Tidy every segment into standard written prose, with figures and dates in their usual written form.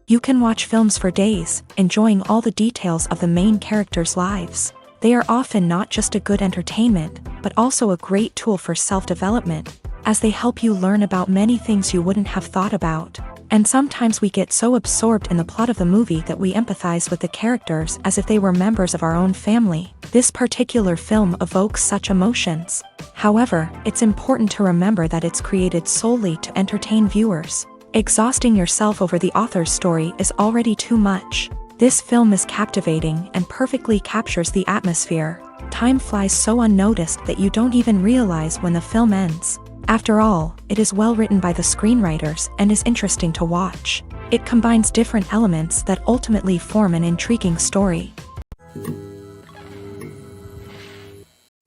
You can watch films for days, enjoying all the details of the main characters' lives. They are often not just a good entertainment, but also a great tool for self-development, as they help you learn about many things you wouldn't have thought about. And sometimes we get so absorbed in the plot of the movie that we empathize with the characters as if they were members of our own family. This particular film evokes such emotions. However, it's important to remember that it's created solely to entertain viewers. Exhausting yourself over the author's story is already too much. This film is captivating and perfectly captures the atmosphere. Time flies so unnoticed that you don't even realize when the film ends. After all, it is well written by the screenwriters and is interesting to watch. It combines different elements that ultimately form an intriguing story.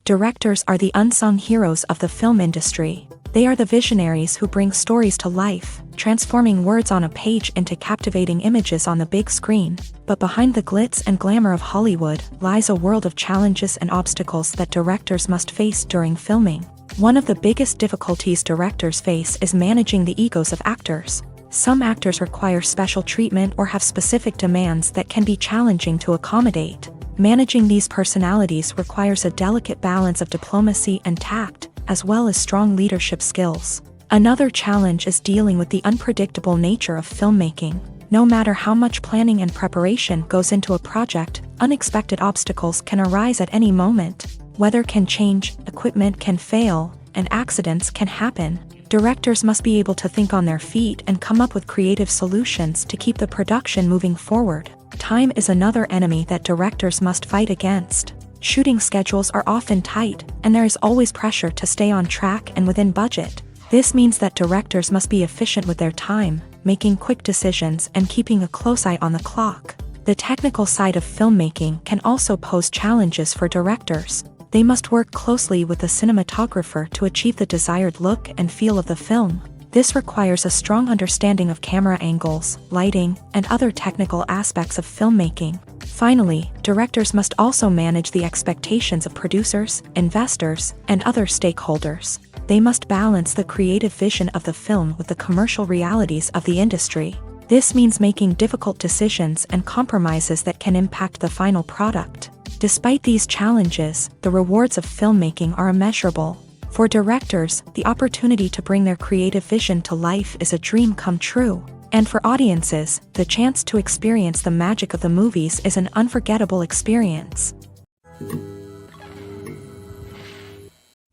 Directors are the unsung heroes of the film industry. They are the visionaries who bring stories to life, transforming words on a page into captivating images on the big screen. But behind the glitz and glamour of Hollywood lies a world of challenges and obstacles that directors must face during filming. One of the biggest difficulties directors face is managing the egos of actors. Some actors require special treatment or have specific demands that can be challenging to accommodate. Managing these personalities requires a delicate balance of diplomacy and tact, as well as strong leadership skills. Another challenge is dealing with the unpredictable nature of filmmaking. No matter how much planning and preparation goes into a project, unexpected obstacles can arise at any moment. Weather can change, equipment can fail, and accidents can happen. Directors must be able to think on their feet and come up with creative solutions to keep the production moving forward. Time is another enemy that directors must fight against. Shooting schedules are often tight, and there is always pressure to stay on track and within budget. This means that directors must be efficient with their time, making quick decisions and keeping a close eye on the clock. The technical side of filmmaking can also pose challenges for directors. They must work closely with the cinematographer to achieve the desired look and feel of the film. This requires a strong understanding of camera angles, lighting, and other technical aspects of filmmaking. Finally, directors must also manage the expectations of producers, investors, and other stakeholders. They must balance the creative vision of the film with the commercial realities of the industry. This means making difficult decisions and compromises that can impact the final product. Despite these challenges, the rewards of filmmaking are immeasurable. For directors, the opportunity to bring their creative vision to life is a dream come true. And for audiences, the chance to experience the magic of the movies is an unforgettable experience.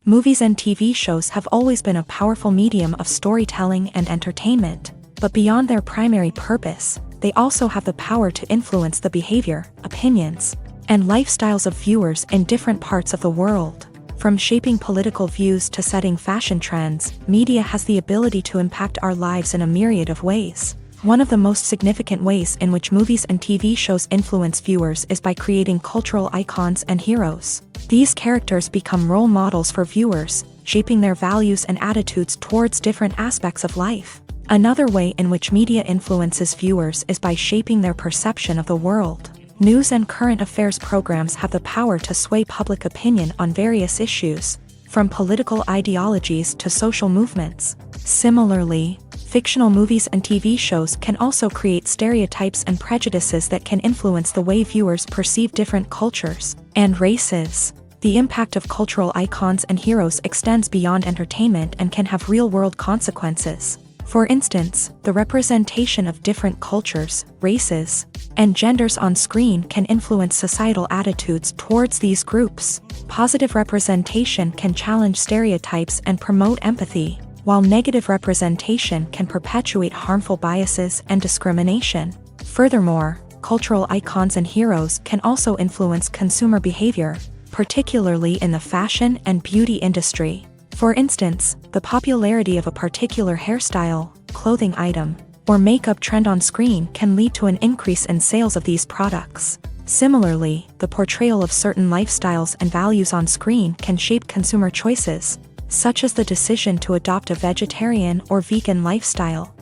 Movies and TV shows have always been a powerful medium of storytelling and entertainment. But beyond their primary purpose, they also have the power to influence the behavior, opinions, and lifestyles of viewers in different parts of the world. From shaping political views to setting fashion trends, media has the ability to impact our lives in a myriad of ways. One of the most significant ways in which movies and TV shows influence viewers is by creating cultural icons and heroes. These characters become role models for viewers, shaping their values and attitudes towards different aspects of life. Another way in which media influences viewers is by shaping their perception of the world. News and current affairs programs have the power to sway public opinion on various issues, from political ideologies to social movements. Similarly, fictional movies and TV shows can also create stereotypes and prejudices that can influence the way viewers perceive different cultures and races. The impact of cultural icons and heroes extends beyond entertainment and can have real-world consequences. For instance, the representation of different cultures, races, and genders on screen can influence societal attitudes towards these groups. Positive representation can challenge stereotypes and promote empathy, while negative representation can perpetuate harmful biases and discrimination. Furthermore, cultural icons and heroes can also influence consumer behavior, particularly in the fashion and beauty industry. For instance, the popularity of a particular hairstyle, clothing item, or makeup trend on screen can lead to an increase in sales of these products. Similarly, the portrayal of certain lifestyles and values on screen can shape consumer choices, such as the decision to adopt a vegetarian or vegan lifestyle.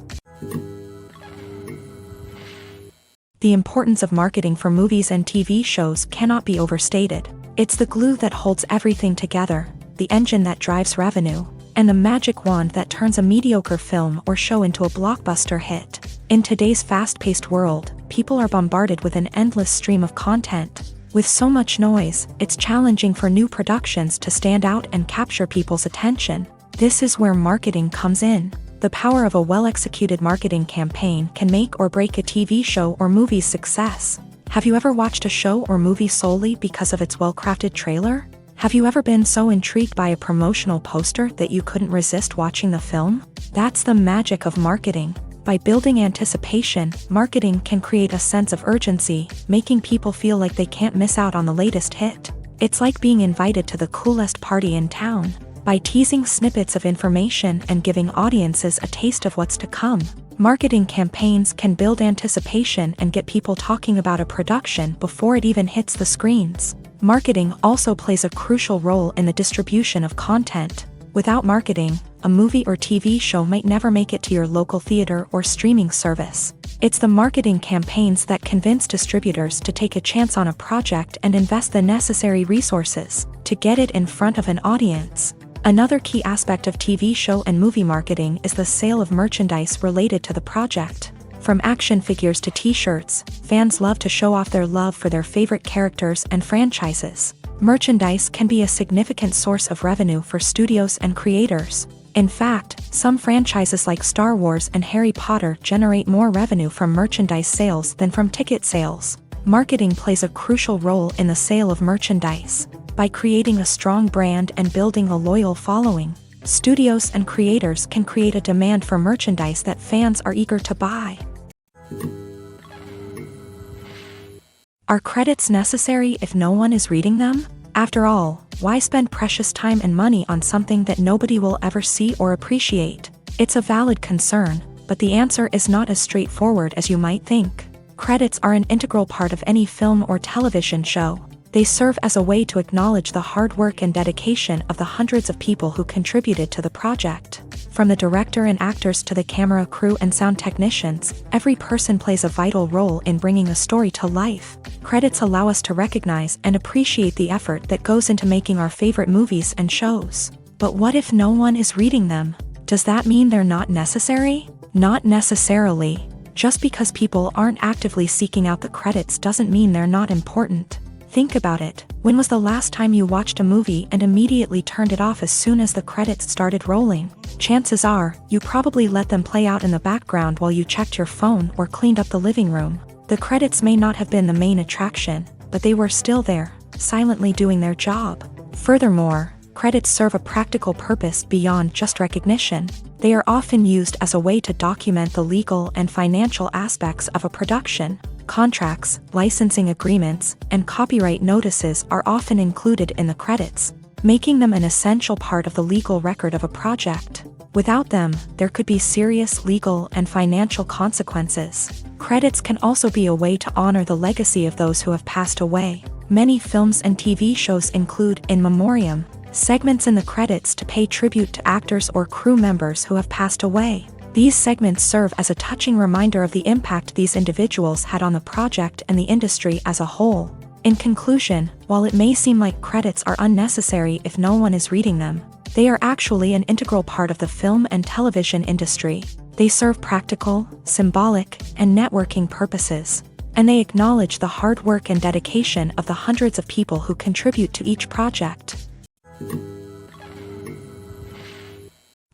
The importance of marketing for movies and TV shows cannot be overstated. It's the glue that holds everything together, the engine that drives revenue, and the magic wand that turns a mediocre film or show into a blockbuster hit. In today's fast-paced world, people are bombarded with an endless stream of content. With so much noise, it's challenging for new productions to stand out and capture people's attention. This is where marketing comes in. The power of a well-executed marketing campaign can make or break a TV show or movie's success. Have you ever watched a show or movie solely because of its well-crafted trailer? Have you ever been so intrigued by a promotional poster that you couldn't resist watching the film? That's the magic of marketing. By building anticipation, marketing can create a sense of urgency, making people feel like they can't miss out on the latest hit. It's like being invited to the coolest party in town. By teasing snippets of information and giving audiences a taste of what's to come, marketing campaigns can build anticipation and get people talking about a production before it even hits the screens. Marketing also plays a crucial role in the distribution of content. Without marketing, a movie or TV show might never make it to your local theater or streaming service. It's the marketing campaigns that convince distributors to take a chance on a project and invest the necessary resources to get it in front of an audience. Another key aspect of TV show and movie marketing is the sale of merchandise related to the project. From action figures to t-shirts, fans love to show off their love for their favorite characters and franchises. Merchandise can be a significant source of revenue for studios and creators. In fact, some franchises like Star Wars and Harry Potter generate more revenue from merchandise sales than from ticket sales. Marketing plays a crucial role in the sale of merchandise. By creating a strong brand and building a loyal following, studios and creators can create a demand for merchandise that fans are eager to buy. Are credits necessary if no one is reading them? After all, why spend precious time and money on something that nobody will ever see or appreciate? It's a valid concern, but the answer is not as straightforward as you might think. Credits are an integral part of any film or television show. They serve as a way to acknowledge the hard work and dedication of the hundreds of people who contributed to the project. From the director and actors to the camera crew and sound technicians, every person plays a vital role in bringing a story to life. Credits allow us to recognize and appreciate the effort that goes into making our favorite movies and shows. But what if no one is reading them? Does that mean they're not necessary? Not necessarily. Just because people aren't actively seeking out the credits doesn't mean they're not important. Think about it. When was the last time you watched a movie and immediately turned it off as soon as the credits started rolling? Chances are, you probably let them play out in the background while you checked your phone or cleaned up the living room. The credits may not have been the main attraction, but they were still there, silently doing their job. Furthermore, credits serve a practical purpose beyond just recognition. They are often used as a way to document the legal and financial aspects of a production. Contracts, licensing agreements, and copyright notices are often included in the credits, making them an essential part of the legal record of a project. Without them, there could be serious legal and financial consequences. Credits can also be a way to honor the legacy of those who have passed away. Many films and TV shows include in memoriam segments in the credits to pay tribute to actors or crew members who have passed away. These segments serve as a touching reminder of the impact these individuals had on the project and the industry as a whole. In conclusion, while it may seem like credits are unnecessary if no one is reading them, they are actually an integral part of the film and television industry. They serve practical, symbolic, and networking purposes, and they acknowledge the hard work and dedication of the hundreds of people who contribute to each project.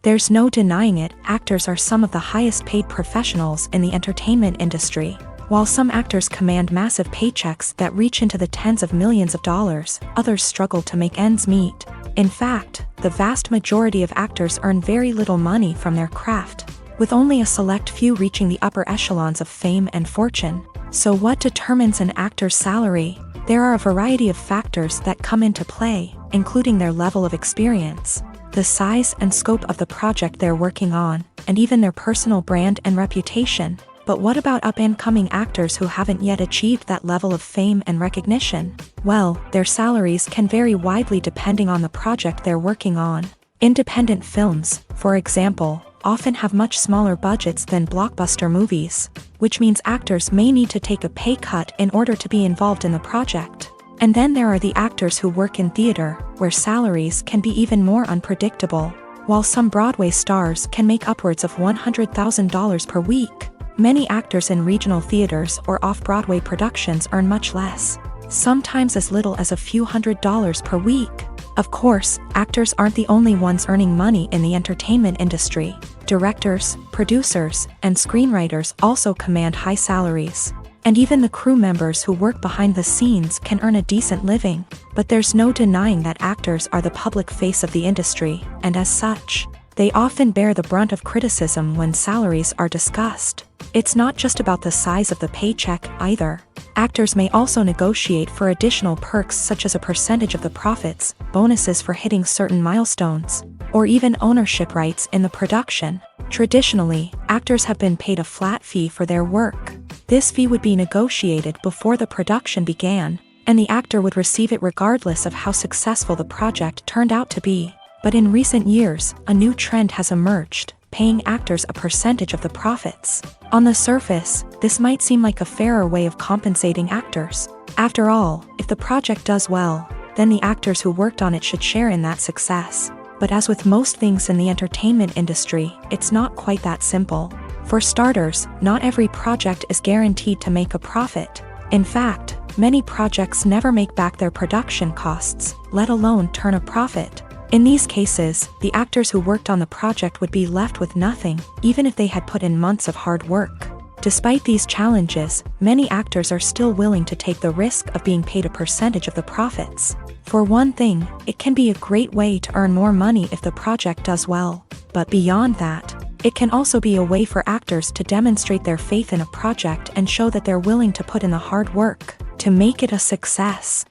There's no denying it, actors are some of the highest paid professionals in the entertainment industry. While some actors command massive paychecks that reach into the tens of millions of dollars, others struggle to make ends meet. In fact, the vast majority of actors earn very little money from their craft, with only a select few reaching the upper echelons of fame and fortune. So what determines an actor's salary? There are a variety of factors that come into play, including their level of experience, the size and scope of the project they're working on, and even their personal brand and reputation. But what about up-and-coming actors who haven't yet achieved that level of fame and recognition? Well, their salaries can vary widely depending on the project they're working on. Independent films, for example, often have much smaller budgets than blockbuster movies, which means actors may need to take a pay cut in order to be involved in the project. And then there are the actors who work in theater, where salaries can be even more unpredictable. While some Broadway stars can make upwards of $100,000 per week, Many actors in regional theaters or off-Broadway productions earn much less, sometimes as little as a few $100s per week. Of course, actors aren't the only ones earning money in the entertainment industry. Directors, producers, and screenwriters also command high salaries. And even the crew members who work behind the scenes can earn a decent living. But there's no denying that actors are the public face of the industry, and as such, they often bear the brunt of criticism when salaries are discussed. It's not just about the size of the paycheck, either. Actors may also negotiate for additional perks such as a percentage of the profits, bonuses for hitting certain milestones, or even ownership rights in the production. Traditionally, actors have been paid a flat fee for their work. This fee would be negotiated before the production began, and the actor would receive it regardless of how successful the project turned out to be. But in recent years, a new trend has emerged, paying actors a percentage of the profits. On the surface, this might seem like a fairer way of compensating actors. After all, if the project does well, then the actors who worked on it should share in that success. But as with most things in the entertainment industry, it's not quite that simple. For starters, not every project is guaranteed to make a profit. In fact, many projects never make back their production costs, let alone turn a profit. In these cases, the actors who worked on the project would be left with nothing, even if they had put in months of hard work. Despite these challenges, many actors are still willing to take the risk of being paid a percentage of the profits. For one thing, it can be a great way to earn more money if the project does well. But beyond that, it can also be a way for actors to demonstrate their faith in a project and show that they're willing to put in the hard work to make it a success.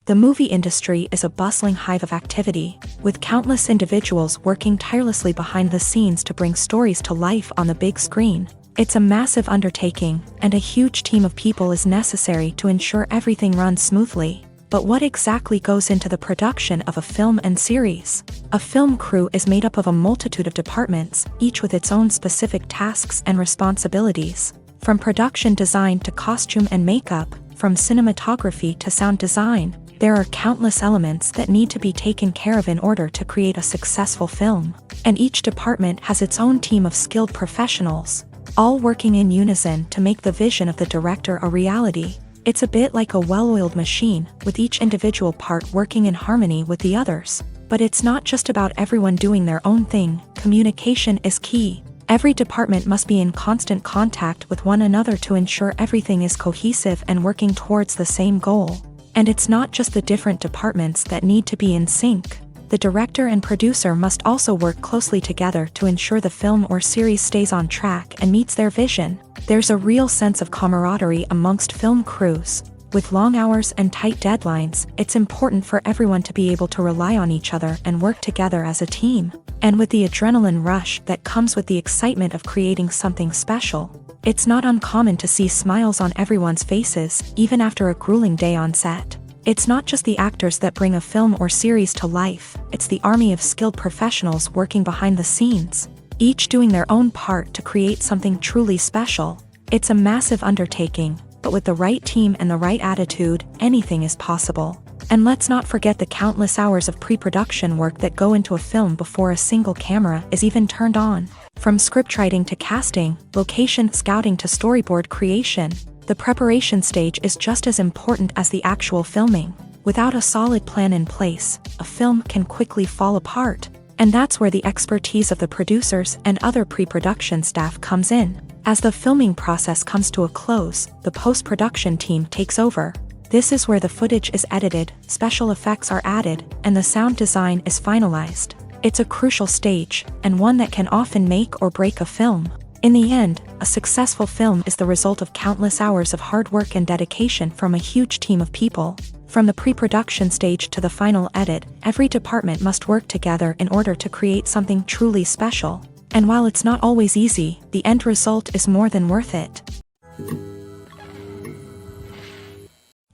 The movie industry is a bustling hive of activity, with countless individuals working tirelessly behind the scenes to bring stories to life on the big screen. It's a massive undertaking, and a huge team of people is necessary to ensure everything runs smoothly. But what exactly goes into the production of a film and series? A film crew is made up of a multitude of departments, each with its own specific tasks and responsibilities. From production design to costume and makeup, from cinematography to sound design, there are countless elements that need to be taken care of in order to create a successful film. And each department has its own team of skilled professionals, all working in unison to make the vision of the director a reality. It's a bit like a well-oiled machine, with each individual part working in harmony with the others. But it's not just about everyone doing their own thing. Communication is key. Every department must be in constant contact with one another to ensure everything is cohesive and working towards the same goal. And it's not just the different departments that need to be in sync. The director and producer must also work closely together to ensure the film or series stays on track and meets their vision. There's a real sense of camaraderie amongst film crews. With long hours and tight deadlines, it's important for everyone to be able to rely on each other and work together as a team. And with the adrenaline rush that comes with the excitement of creating something special, it's not uncommon to see smiles on everyone's faces, even after a grueling day on set. It's not just the actors that bring a film or series to life, it's the army of skilled professionals working behind the scenes, each doing their own part to create something truly special. It's a massive undertaking, but with the right team and the right attitude, anything is possible. And let's not forget the countless hours of pre-production work that go into a film before a single camera is even turned on. From scriptwriting to casting, location scouting to storyboard creation, the preparation stage is just as important as the actual filming. Without a solid plan in place, a film can quickly fall apart. And that's where the expertise of the producers and other pre-production staff comes in. As the filming process comes to a close, the post-production team takes over. This is where the footage is edited, special effects are added, and the sound design is finalized. It's a crucial stage, and one that can often make or break a film. In the end, a successful film is the result of countless hours of hard work and dedication from a huge team of people. From the pre-production stage to the final edit, every department must work together in order to create something truly special. And while it's not always easy, the end result is more than worth it.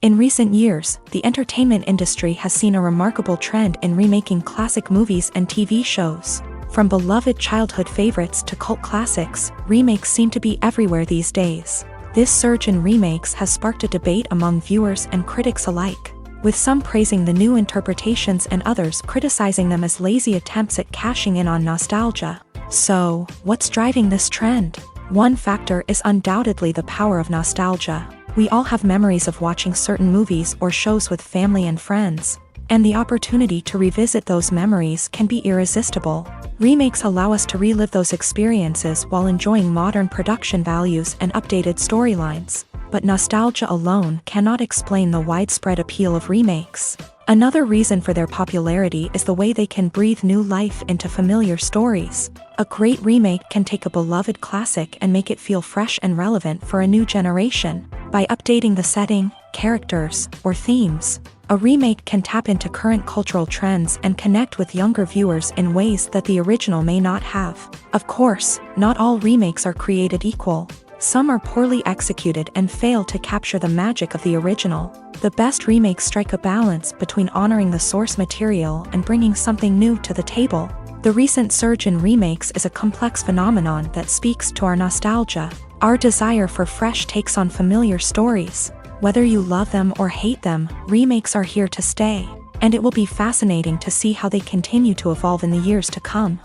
In recent years, the entertainment industry has seen a remarkable trend in remaking classic movies and TV shows. From beloved childhood favorites to cult classics, remakes seem to be everywhere these days. This surge in remakes has sparked a debate among viewers and critics alike, with some praising the new interpretations and others criticizing them as lazy attempts at cashing in on nostalgia. So, what's driving this trend? One factor is undoubtedly the power of nostalgia. We all have memories of watching certain movies or shows with family and friends, and the opportunity to revisit those memories can be irresistible. Remakes allow us to relive those experiences while enjoying modern production values and updated storylines. But nostalgia alone cannot explain the widespread appeal of remakes. Another reason for their popularity is the way they can breathe new life into familiar stories. A great remake can take a beloved classic and make it feel fresh and relevant for a new generation. By updating the setting, characters, or themes, a remake can tap into current cultural trends and connect with younger viewers in ways that the original may not have. Of course, not all remakes are created equal. Some are poorly executed and fail to capture the magic of the original. The best remakes strike a balance between honoring the source material and bringing something new to the table. The recent surge in remakes is a complex phenomenon that speaks to our nostalgia, our desire for fresh takes on familiar stories. Whether you love them or hate them, remakes are here to stay, and it will be fascinating to see how they continue to evolve in the years to come.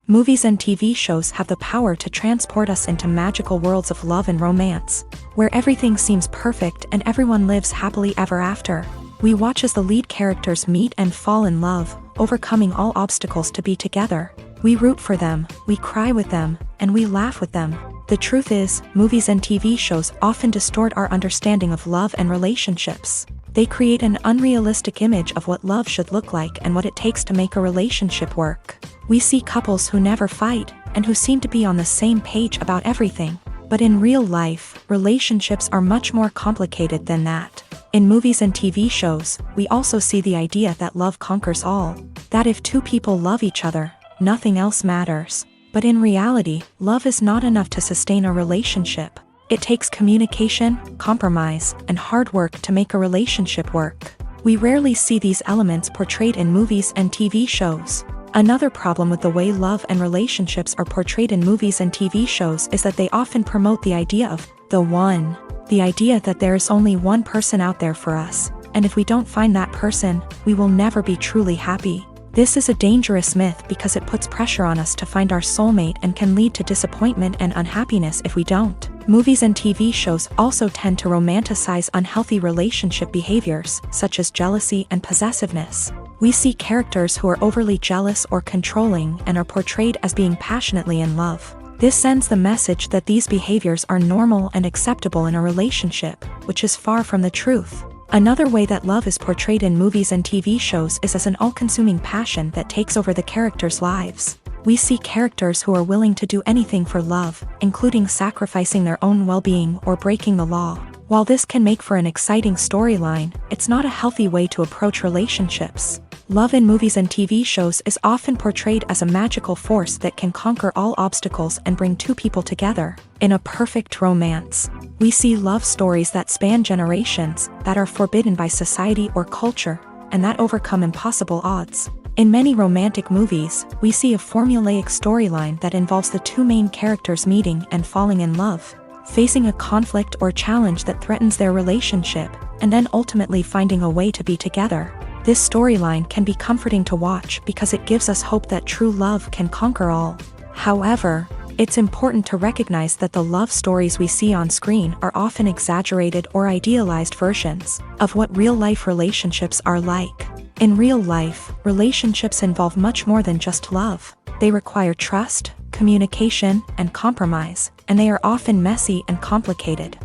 Movies and TV shows have the power to transport us into magical worlds of love and romance, where everything seems perfect and everyone lives happily ever after. We watch as the lead characters meet and fall in love, overcoming all obstacles to be together. We root for them, we cry with them, and we laugh with them. The truth is, movies and TV shows often distort our understanding of love and relationships. They create an unrealistic image of what love should look like and what it takes to make a relationship work. We see couples who never fight, and who seem to be on the same page about everything. But in real life, relationships are much more complicated than that. In movies and TV shows, we also see the idea that love conquers all. That if two people love each other, nothing else matters. But in reality, love is not enough to sustain a relationship. It takes communication, compromise, and hard work to make a relationship work. We rarely see these elements portrayed in movies and TV shows. Another problem with the way love and relationships are portrayed in movies and TV shows is that they often promote the idea of the one. The idea that there is only one person out there for us, and if we don't find that person, we will never be truly happy. This is a dangerous myth because it puts pressure on us to find our soulmate and can lead to disappointment and unhappiness if we don't. Movies and TV shows also tend to romanticize unhealthy relationship behaviors, such as jealousy and possessiveness. We see characters who are overly jealous or controlling and are portrayed as being passionately in love. This sends the message that these behaviors are normal and acceptable in a relationship, which is far from the truth. Another way that love is portrayed in movies and TV shows is as an all-consuming passion that takes over the characters' lives. We see characters who are willing to do anything for love, including sacrificing their own well-being or breaking the law. While this can make for an exciting storyline, it's not a healthy way to approach relationships. Love in movies and TV shows is often portrayed as a magical force that can conquer all obstacles and bring two people together. In a perfect romance, we see love stories that span generations, that are forbidden by society or culture, and that overcome impossible odds. In many romantic movies, we see a formulaic storyline that involves the two main characters meeting and falling in love, facing a conflict or challenge that threatens their relationship, and then ultimately finding a way to be together. This storyline can be comforting to watch because it gives us hope that true love can conquer all. However, it's important to recognize that the love stories we see on screen are often exaggerated or idealized versions of what real-life relationships are like. In real life, relationships involve much more than just love. They require trust, communication, and compromise, and they are often messy and complicated.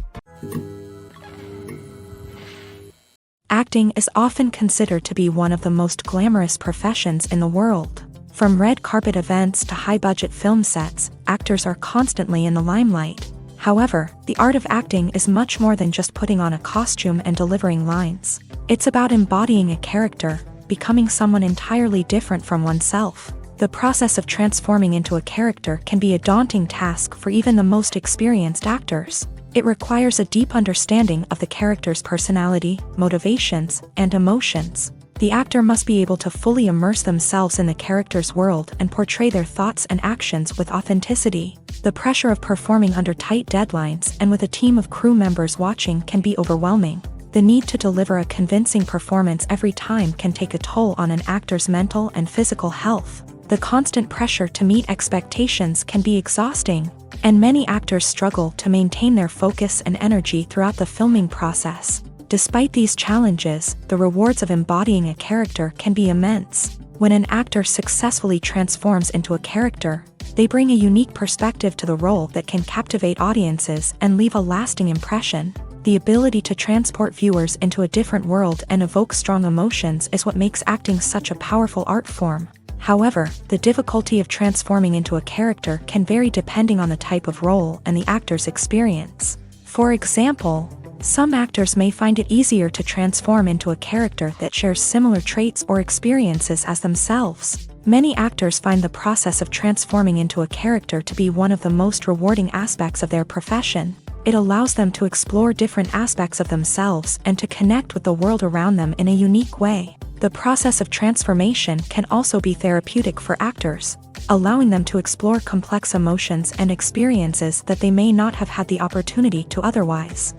Acting is often considered to be one of the most glamorous professions in the world. From red carpet events to high-budget film sets, actors are constantly in the limelight. However, the art of acting is much more than just putting on a costume and delivering lines. It's about embodying a character, becoming someone entirely different from oneself. The process of transforming into a character can be a daunting task for even the most experienced actors. It requires a deep understanding of the character's personality, motivations, and emotions. The actor must be able to fully immerse themselves in the character's world and portray their thoughts and actions with authenticity. The pressure of performing under tight deadlines and with a team of crew members watching can be overwhelming. The need to deliver a convincing performance every time can take a toll on an actor's mental and physical health. The constant pressure to meet expectations can be exhausting, and many actors struggle to maintain their focus and energy throughout the filming process. Despite these challenges, the rewards of embodying a character can be immense. When an actor successfully transforms into a character, they bring a unique perspective to the role that can captivate audiences and leave a lasting impression. The ability to transport viewers into a different world and evoke strong emotions is what makes acting such a powerful art form. However, the difficulty of transforming into a character can vary depending on the type of role and the actor's experience. For example, some actors may find it easier to transform into a character that shares similar traits or experiences as themselves. Many actors find the process of transforming into a character to be one of the most rewarding aspects of their profession. It allows them to explore different aspects of themselves and to connect with the world around them in a unique way. The process of transformation can also be therapeutic for actors, allowing them to explore complex emotions and experiences that they may not have had the opportunity to otherwise.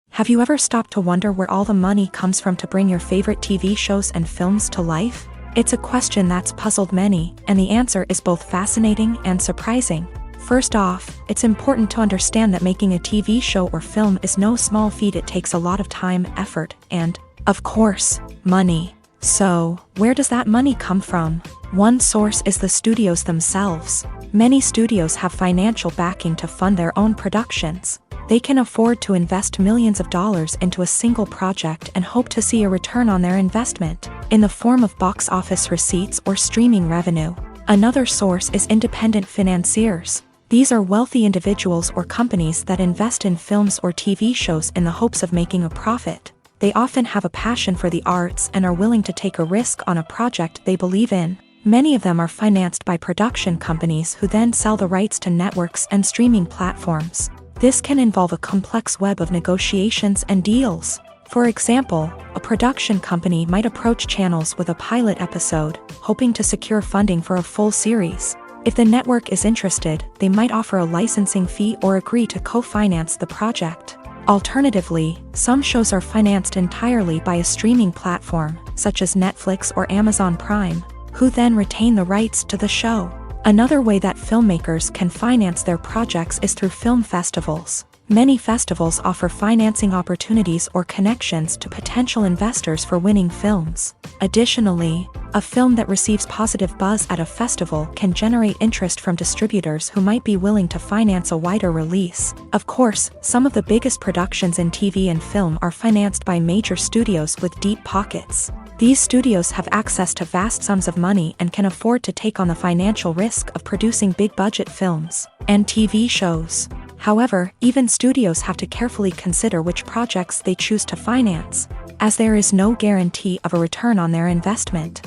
Have you ever stopped to wonder where all the money comes from to bring your favorite TV shows and films to life? It's a question that's puzzled many, and the answer is both fascinating and surprising. First off, it's important to understand that making a TV show or film is no small feat. It takes a lot of time, effort, and, of course, money. So, where does that money come from? One source is the studios themselves. Many studios have financial backing to fund their own productions. They can afford to invest millions of dollars into a single project and hope to see a return on their investment, in the form of box office receipts or streaming revenue. Another source is independent financiers. These are wealthy individuals or companies that invest in films or TV shows in the hopes of making a profit. They often have a passion for the arts and are willing to take a risk on a project they believe in. Many of them are financed by production companies who then sell the rights to networks and streaming platforms. This can involve a complex web of negotiations and deals. For example, a production company might approach channels with a pilot episode, hoping to secure funding for a full series. If the network is interested, they might offer a licensing fee or agree to co-finance the project. Alternatively, some shows are financed entirely by a streaming platform, such as Netflix or Amazon Prime, who then retain the rights to the show. Another way that filmmakers can finance their projects is through film festivals. Many festivals offer financing opportunities or connections to potential investors for winning films. Additionally, a film that receives positive buzz at a festival can generate interest from distributors who might be willing to finance a wider release. Of course, some of the biggest productions in TV and film are financed by major studios with deep pockets. These studios have access to vast sums of money and can afford to take on the financial risk of producing big-budget films and TV shows. However, even studios have to carefully consider which projects they choose to finance, as there is no guarantee of a return on their investment.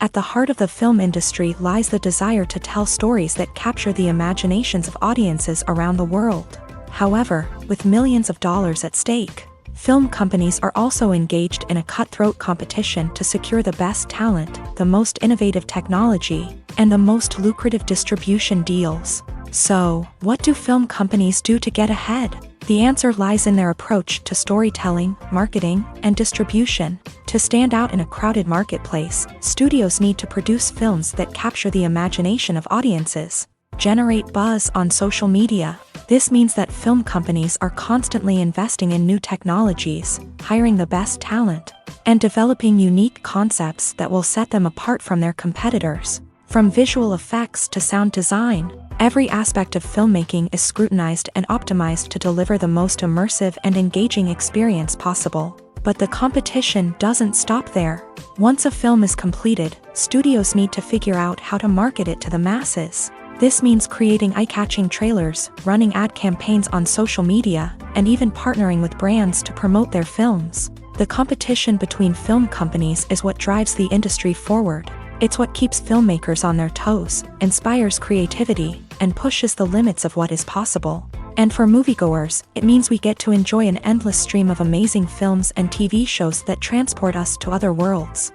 At the heart of the film industry lies the desire to tell stories that capture the imaginations of audiences around the world. However, with millions of dollars at stake, film companies are also engaged in a cutthroat competition to secure the best talent, the most innovative technology, and the most lucrative distribution deals. So, what do film companies do to get ahead? The answer lies in their approach to storytelling, marketing, and distribution. To stand out in a crowded marketplace, studios need to produce films that capture the imagination of audiences, generate buzz on social media. This means that film companies are constantly investing in new technologies, hiring the best talent, and developing unique concepts that will set them apart from their competitors. From visual effects to sound design, every aspect of filmmaking is scrutinized and optimized to deliver the most immersive and engaging experience possible. But the competition doesn't stop there. Once a film is completed, studios need to figure out how to market it to the masses. This means creating eye-catching trailers, running ad campaigns on social media, and even partnering with brands to promote their films. The competition between film companies is what drives the industry forward. It's what keeps filmmakers on their toes, inspires creativity, and pushes the limits of what is possible. And for moviegoers, it means we get to enjoy an endless stream of amazing films and TV shows that transport us to other worlds.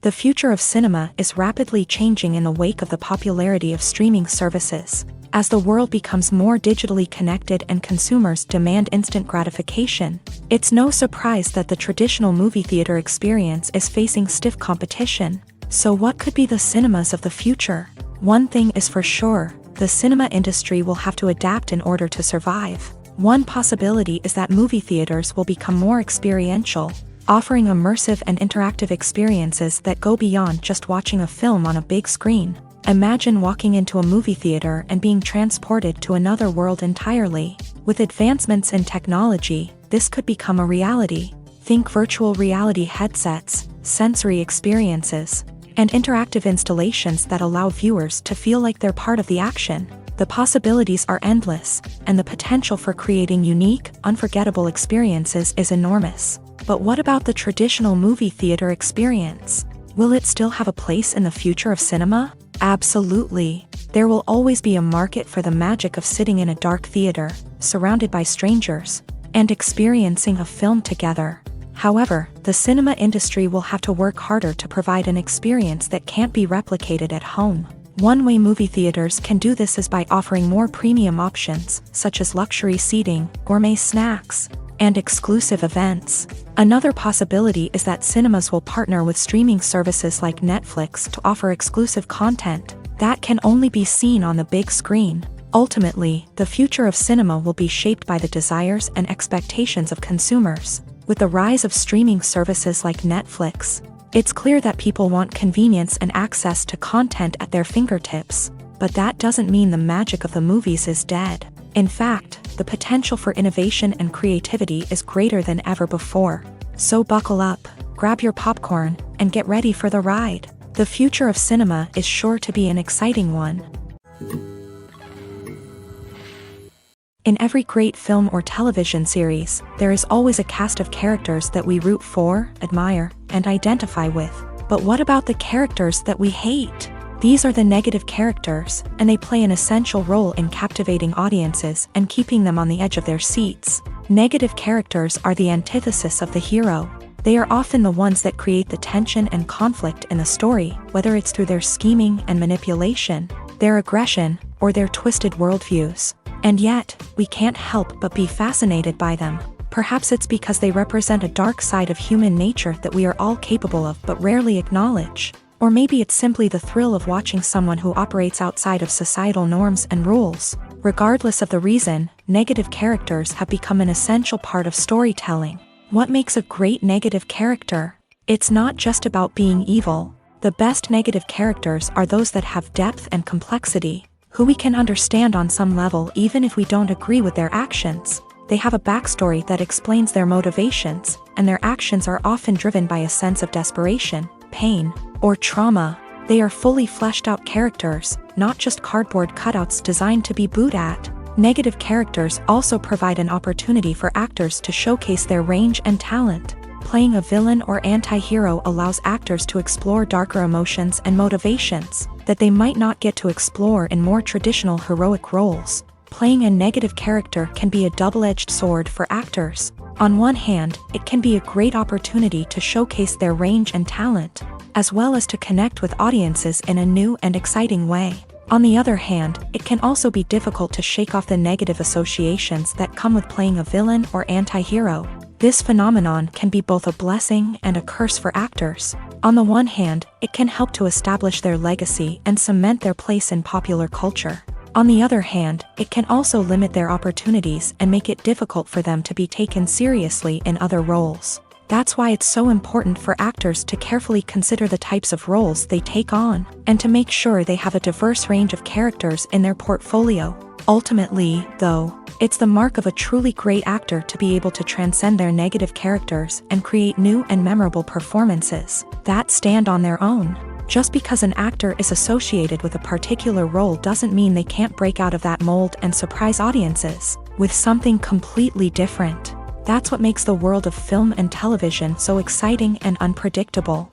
The future of cinema is rapidly changing in the wake of the popularity of streaming services. As the world becomes more digitally connected and consumers demand instant gratification, it's no surprise that the traditional movie theater experience is facing stiff competition. So what could be the cinemas of the future? One thing is for sure, the cinema industry will have to adapt in order to survive. One possibility is that movie theaters will become more experiential, offering immersive and interactive experiences that go beyond just watching a film on a big screen. Imagine walking into a movie theater and being transported to another world entirely. With advancements in technology, this could become a reality. Think virtual reality headsets, sensory experiences, and interactive installations that allow viewers to feel like they're part of the action. The possibilities are endless, and the potential for creating unique, unforgettable experiences is enormous. But what about the traditional movie theater experience? Will it still have a place in the future of cinema? Absolutely. There will always be a market for the magic of sitting in a dark theater, surrounded by strangers, and experiencing a film together. However, the cinema industry will have to work harder to provide an experience that can't be replicated at home. One way movie theaters can do this is by offering more premium options, such as luxury seating, gourmet snacks, and exclusive events. Another possibility is that cinemas will partner with streaming services like Netflix to offer exclusive content that can only be seen on the big screen. Ultimately, the future of cinema will be shaped by the desires and expectations of consumers. With the rise of streaming services like Netflix, it's clear that people want convenience and access to content at their fingertips. But that doesn't mean the magic of the movies is dead. In fact, the potential for innovation and creativity is greater than ever before. So buckle up, grab your popcorn, and get ready for the ride. The future of cinema is sure to be an exciting one. In every great film or television series, there is always a cast of characters that we root for, admire, and identify with. But what about the characters that we hate? These are the negative characters, and they play an essential role in captivating audiences and keeping them on the edge of their seats. Negative characters are the antithesis of the hero. They are often the ones that create the tension and conflict in the story, whether it's through their scheming and manipulation, their aggression, or their twisted worldviews. And yet, we can't help but be fascinated by them. Perhaps it's because they represent a dark side of human nature that we are all capable of but rarely acknowledge. Or maybe it's simply the thrill of watching someone who operates outside of societal norms and rules. Regardless of the reason, negative characters have become an essential part of storytelling. What makes a great negative character? It's not just about being evil. The best negative characters are those that have depth and complexity, who we can understand on some level even if we don't agree with their actions. They have a backstory that explains their motivations, and their actions are often driven by a sense of desperation, pain, or trauma. They are fully fleshed out characters, not just cardboard cutouts designed to be booed at. Negative characters also provide an opportunity for actors to showcase their range and talent. Playing a villain or anti-hero allows actors to explore darker emotions and motivations that they might not get to explore in more traditional heroic roles. Playing a negative character can be a double-edged sword for actors. On one hand, it can be a great opportunity to showcase their range and talent, as well as to connect with audiences in a new and exciting way. On the other hand, it can also be difficult to shake off the negative associations that come with playing a villain or anti-hero. This phenomenon can be both a blessing and a curse for actors. On the one hand, it can help to establish their legacy and cement their place in popular culture. On the other hand, it can also limit their opportunities and make it difficult for them to be taken seriously in other roles. That's why it's so important for actors to carefully consider the types of roles they take on, and to make sure they have a diverse range of characters in their portfolio. Ultimately, though, it's the mark of a truly great actor to be able to transcend their negative characters and create new and memorable performances that stand on their own. Just because an actor is associated with a particular role doesn't mean they can't break out of that mold and surprise audiences with something completely different. That's what makes the world of film and television so exciting and unpredictable.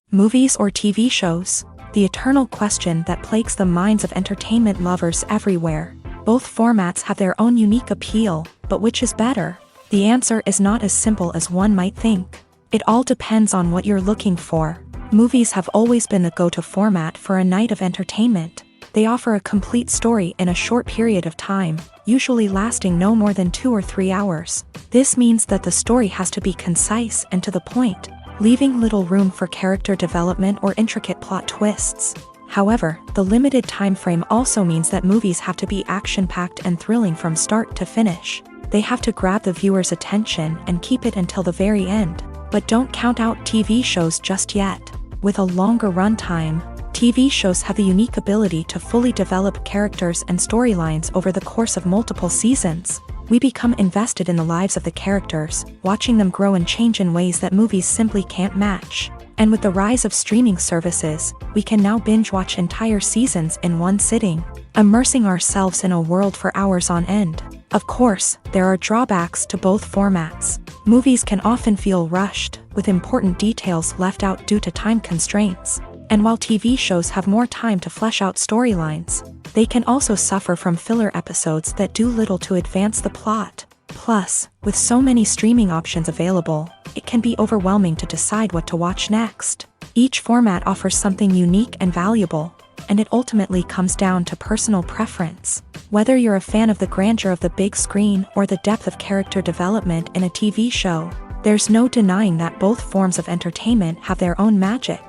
Movies or TV shows? The eternal question that plagues the minds of entertainment lovers everywhere. Both formats have their own unique appeal, but which is better? The answer is not as simple as one might think. It all depends on what you're looking for. Movies have always been the go-to format for a night of entertainment. They offer a complete story in a short period of time, usually lasting no more than 2 or 3 hours. This means that the story has to be concise and to the point, leaving little room for character development or intricate plot twists. However, the limited time frame also means that movies have to be action-packed and thrilling from start to finish. They have to grab the viewer's attention and keep it until the very end. But don't count out TV shows just yet. With a longer runtime, TV shows have the unique ability to fully develop characters and storylines over the course of multiple seasons. We become invested in the lives of the characters, watching them grow and change in ways that movies simply can't match. And with the rise of streaming services, we can now binge-watch entire seasons in one sitting, immersing ourselves in a world for hours on end. Of course, there are drawbacks to both formats. Movies can often feel rushed, with important details left out due to time constraints. And while TV shows have more time to flesh out storylines, they can also suffer from filler episodes that do little to advance the plot. Plus, with so many streaming options available, it can be overwhelming to decide what to watch next. Each format offers something unique and valuable, and it ultimately comes down to personal preference. Whether you're a fan of the grandeur of the big screen or the depth of character development in a TV show, there's no denying that both forms of entertainment have their own magic.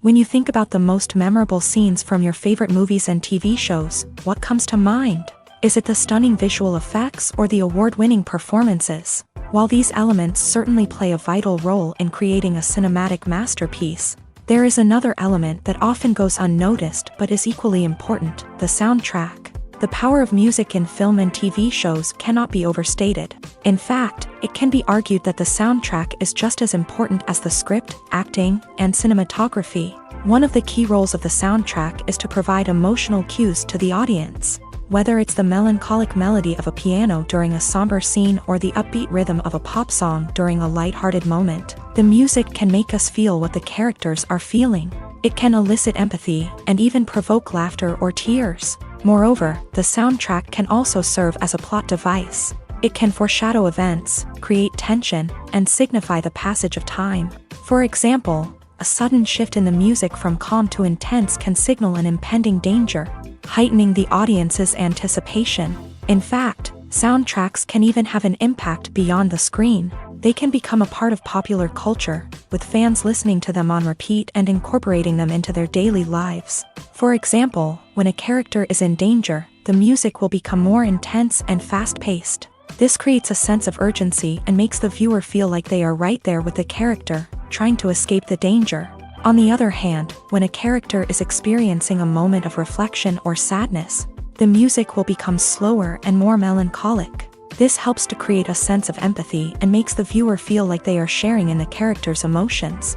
When you think about the most memorable scenes from your favorite movies and TV shows, what comes to mind? Is it the stunning visual effects or the award-winning performances? While these elements certainly play a vital role in creating a cinematic masterpiece, there is another element that often goes unnoticed but is equally important: the soundtrack. The power of music in film and TV shows cannot be overstated. In fact, it can be argued that the soundtrack is just as important as the script, acting, and cinematography. One of the key roles of the soundtrack is to provide emotional cues to the audience. Whether it's the melancholic melody of a piano during a somber scene or the upbeat rhythm of a pop song during a lighthearted moment, the music can make us feel what the characters are feeling. It can elicit empathy and even provoke laughter or tears. Moreover, the soundtrack can also serve as a plot device. It can foreshadow events, create tension, and signify the passage of time. For example, a sudden shift in the music from calm to intense can signal an impending danger, heightening the audience's anticipation. In fact, soundtracks can even have an impact beyond the screen. They can become a part of popular culture, with fans listening to them on repeat and incorporating them into their daily lives. For example, when a character is in danger, the music will become more intense and fast-paced. This creates a sense of urgency and makes the viewer feel like they are right there with the character, trying to escape the danger. On the other hand, when a character is experiencing a moment of reflection or sadness, the music will become slower and more melancholic. This helps to create a sense of empathy and makes the viewer feel like they are sharing in the character's emotions.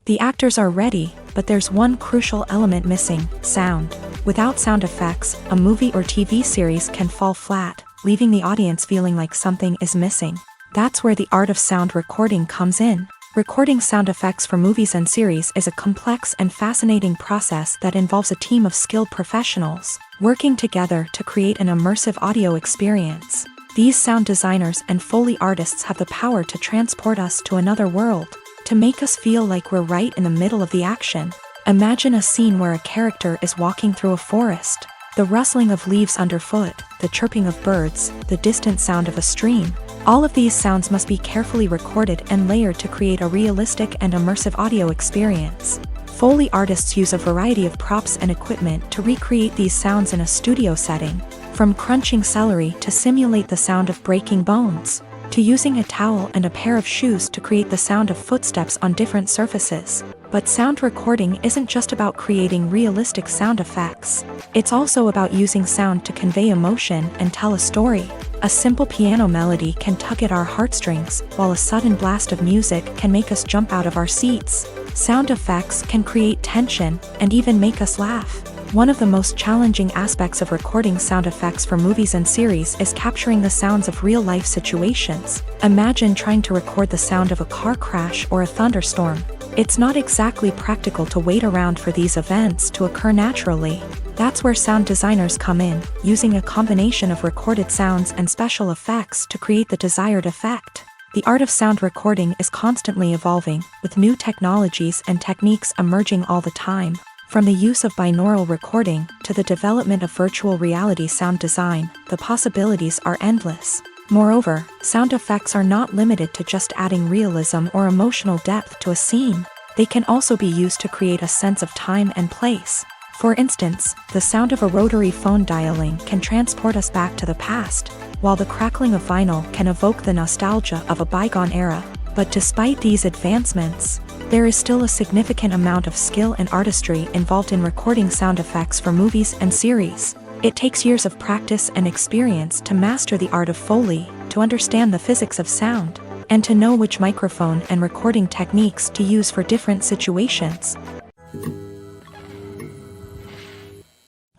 The actors are ready, but there's one crucial element missing: sound. Without sound effects, a movie or TV series can fall flat, leaving the audience feeling like something is missing. That's where the art of sound recording comes in. Recording sound effects for movies and series is a complex and fascinating process that involves a team of skilled professionals working together to create an immersive audio experience. These sound designers and Foley artists have the power to transport us to another world, to make us feel like we're right in the middle of the action. Imagine a scene where a character is walking through a forest. The rustling of leaves underfoot, the chirping of birds, the distant sound of a stream. All of these sounds must be carefully recorded and layered to create a realistic and immersive audio experience. Foley artists use a variety of props and equipment to recreate these sounds in a studio setting, from crunching celery to simulate the sound of breaking bones, to using a towel and a pair of shoes to create the sound of footsteps on different surfaces. But sound recording isn't just about creating realistic sound effects. It's also about using sound to convey emotion and tell a story. A simple piano melody can tug at our heartstrings, while a sudden blast of music can make us jump out of our seats. Sound effects can create tension and even make us laugh. One of the most challenging aspects of recording sound effects for movies and series is capturing the sounds of real-life situations. Imagine trying to record the sound of a car crash or a thunderstorm. It's not exactly practical to wait around for these events to occur naturally. That's where sound designers come in, using a combination of recorded sounds and special effects to create the desired effect. The art of sound recording is constantly evolving, with new technologies and techniques emerging all the time. From the use of binaural recording to the development of virtual reality sound design, the possibilities are endless. Moreover, sound effects are not limited to just adding realism or emotional depth to a scene. They can also be used to create a sense of time and place. For instance, the sound of a rotary phone dialing can transport us back to the past, while the crackling of vinyl can evoke the nostalgia of a bygone era. But despite these advancements, there is still a significant amount of skill and artistry involved in recording sound effects for movies and series. It takes years of practice and experience to master the art of Foley, to understand the physics of sound, and to know which microphone and recording techniques to use for different situations.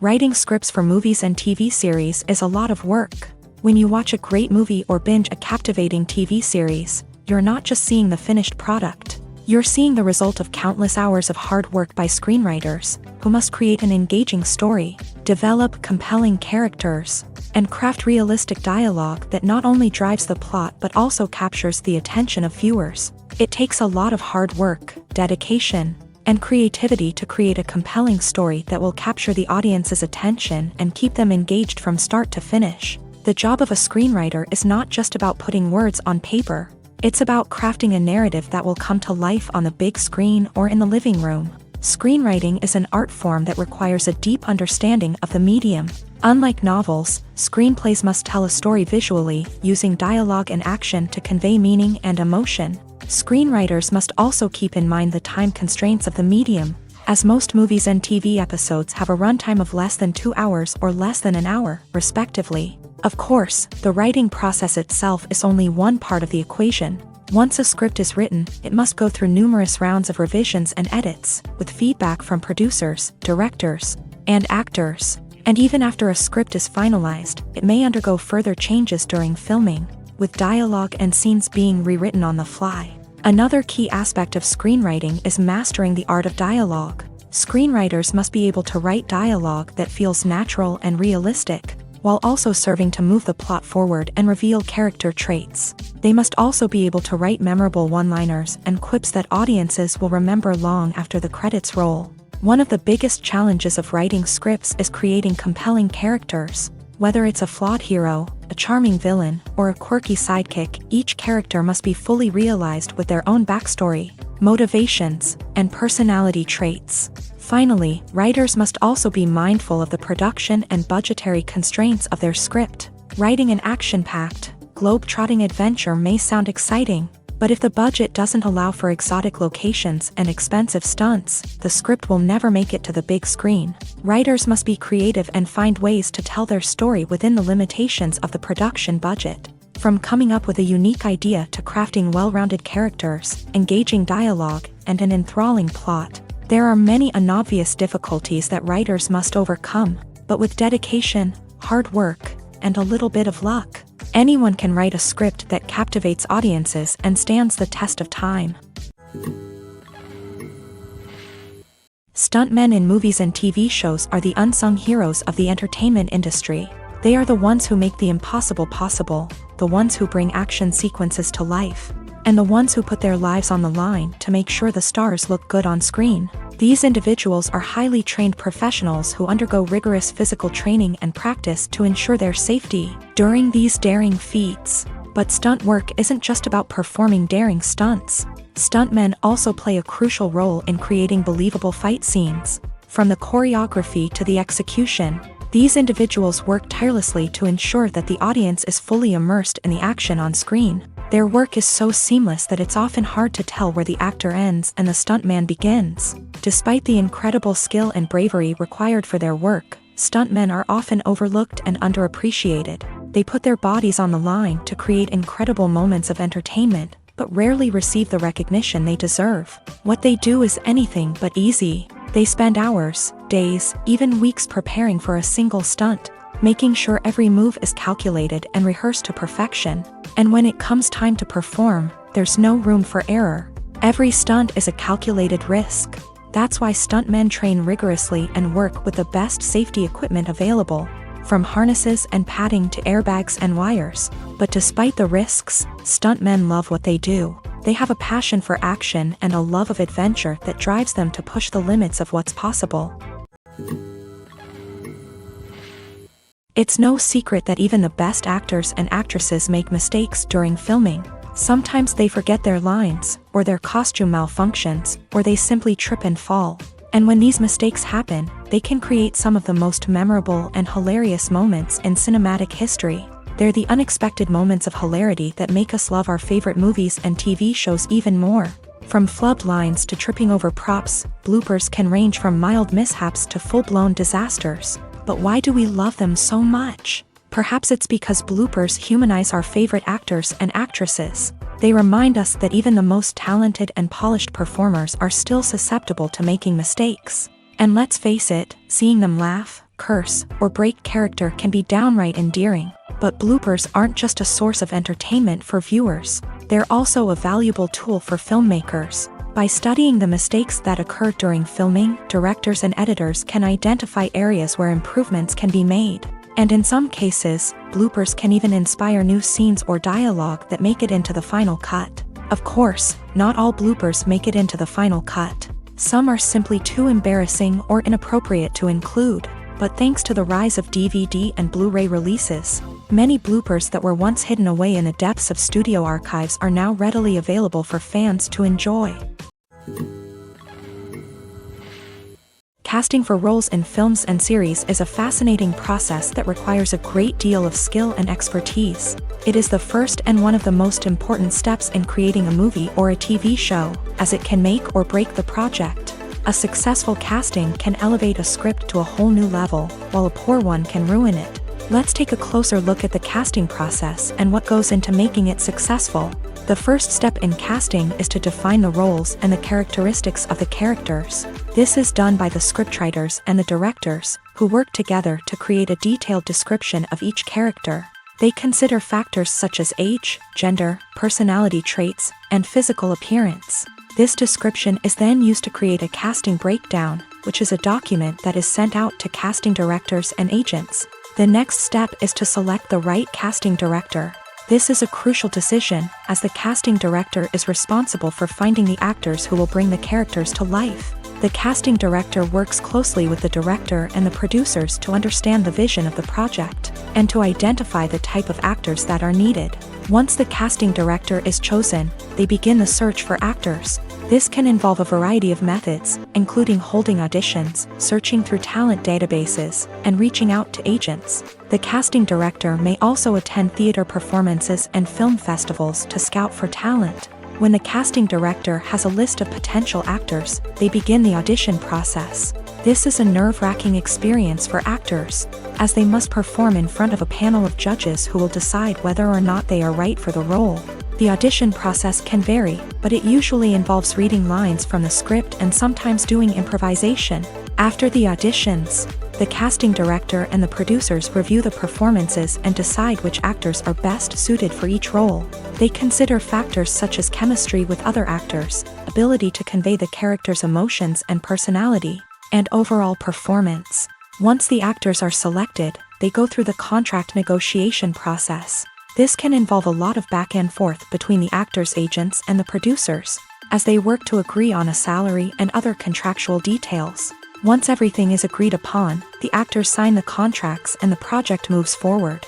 Writing scripts for movies and TV series is a lot of work. When you watch a great movie or binge a captivating TV series, you're not just seeing the finished product. You're seeing the result of countless hours of hard work by screenwriters, who must create an engaging story, develop compelling characters, and craft realistic dialogue that not only drives the plot but also captures the attention of viewers. It takes a lot of hard work, dedication, and creativity to create a compelling story that will capture the audience's attention and keep them engaged from start to finish. The job of a screenwriter is not just about putting words on paper. It's about crafting a narrative that will come to life on the big screen or in the living room. Screenwriting is an art form that requires a deep understanding of the medium. Unlike novels, screenplays must tell a story visually, using dialogue and action to convey meaning and emotion. Screenwriters must also keep in mind the time constraints of the medium, as most movies and TV episodes have a runtime of less than 2 hours or less than an hour, respectively. Of course, the writing process itself is only one part of the equation. Once a script is written, it must go through numerous rounds of revisions and edits, with feedback from producers, directors, and actors. And even after a script is finalized, it may undergo further changes during filming, with dialogue and scenes being rewritten on the fly. Another key aspect of screenwriting is mastering the art of dialogue. Screenwriters must be able to write dialogue that feels natural and realistic, while also serving to move the plot forward and reveal character traits. They must also be able to write memorable one-liners and quips that audiences will remember long after the credits roll. One of the biggest challenges of writing scripts is creating compelling characters. Whether it's a flawed hero, a charming villain, or a quirky sidekick, each character must be fully realized with their own backstory, motivations, and personality traits. Finally, writers must also be mindful of the production and budgetary constraints of their script. Writing an action-packed, globe-trotting adventure may sound exciting, but if the budget doesn't allow for exotic locations and expensive stunts, the script will never make it to the big screen. Writers must be creative and find ways to tell their story within the limitations of the production budget. From coming up with a unique idea to crafting well-rounded characters, engaging dialogue, and an enthralling plot, there are many unobvious difficulties that writers must overcome, but with dedication, hard work, and a little bit of luck, anyone can write a script that captivates audiences and stands the test of time. Stuntmen in movies and TV shows are the unsung heroes of the entertainment industry. They are the ones who make the impossible possible, the ones who bring action sequences to life, and the ones who put their lives on the line to make sure the stars look good on screen. These individuals are highly trained professionals who undergo rigorous physical training and practice to ensure their safety during these daring feats. But stunt work isn't just about performing daring stunts. Stuntmen also play a crucial role in creating believable fight scenes. From the choreography to the execution, these individuals work tirelessly to ensure that the audience is fully immersed in the action on screen. Their work is so seamless that it's often hard to tell where the actor ends and the stuntman begins. Despite the incredible skill and bravery required for their work, stuntmen are often overlooked and underappreciated. They put their bodies on the line to create incredible moments of entertainment, but rarely receive the recognition they deserve. What they do is anything but easy. They spend hours, days, even weeks preparing for a single stunt, making sure every move is calculated and rehearsed to perfection. And when it comes time to perform, there's no room for error. Every stunt is a calculated risk. That's why stuntmen train rigorously and work with the best safety equipment available, from harnesses and padding to airbags and wires. But despite the risks, stuntmen love what they do. They have a passion for action and a love of adventure that drives them to push the limits of what's possible. It's no secret that even the best actors and actresses make mistakes during filming. Sometimes they forget their lines, or their costume malfunctions, or they simply trip and fall. And when these mistakes happen, they can create some of the most memorable and hilarious moments in cinematic history. They're the unexpected moments of hilarity that make us love our favorite movies and TV shows even more. From flubbed lines to tripping over props, bloopers can range from mild mishaps to full-blown disasters. But why do we love them so much? Perhaps it's because bloopers humanize our favorite actors and actresses. They remind us that even the most talented and polished performers are still susceptible to making mistakes. And let's face it, seeing them laugh, curse, or break character can be downright endearing. But bloopers aren't just a source of entertainment for viewers. They're also a valuable tool for filmmakers. By studying the mistakes that occur during filming, directors and editors can identify areas where improvements can be made. And in some cases, bloopers can even inspire new scenes or dialogue that make it into the final cut. Of course, not all bloopers make it into the final cut. Some are simply too embarrassing or inappropriate to include. But thanks to the rise of DVD and Blu-ray releases, many bloopers that were once hidden away in the depths of studio archives are now readily available for fans to enjoy. Casting for roles in films and series is a fascinating process that requires a great deal of skill and expertise. It is the first and one of the most important steps in creating a movie or a TV show, as it can make or break the project. A successful casting can elevate a script to a whole new level, while a poor one can ruin it. Let's take a closer look at the casting process and what goes into making it successful. The first step in casting is to define the roles and the characteristics of the characters. This is done by the scriptwriters and the directors, who work together to create a detailed description of each character. They consider factors such as age, gender, personality traits, and physical appearance. This description is then used to create a casting breakdown, which is a document that is sent out to casting directors and agents. The next step is to select the right casting director. This is a crucial decision, as the casting director is responsible for finding the actors who will bring the characters to life. The casting director works closely with the director and the producers to understand the vision of the project, and to identify the type of actors that are needed. Once the casting director is chosen, they begin the search for actors. This can involve a variety of methods, including holding auditions, searching through talent databases, and reaching out to agents. The casting director may also attend theater performances and film festivals to scout for talent. When the casting director has a list of potential actors, they begin the audition process. This is a nerve-wracking experience for actors, as they must perform in front of a panel of judges who will decide whether or not they are right for the role. The audition process can vary, but it usually involves reading lines from the script and sometimes doing improvisation. After the auditions, the casting director and the producers review the performances and decide which actors are best suited for each role. They consider factors such as chemistry with other actors, ability to convey the character's emotions and personality, and overall performance. Once the actors are selected, they go through the contract negotiation process. This can involve a lot of back and forth between the actors' agents and the producers, as they work to agree on a salary and other contractual details. Once everything is agreed upon, the actors sign the contracts and the project moves forward.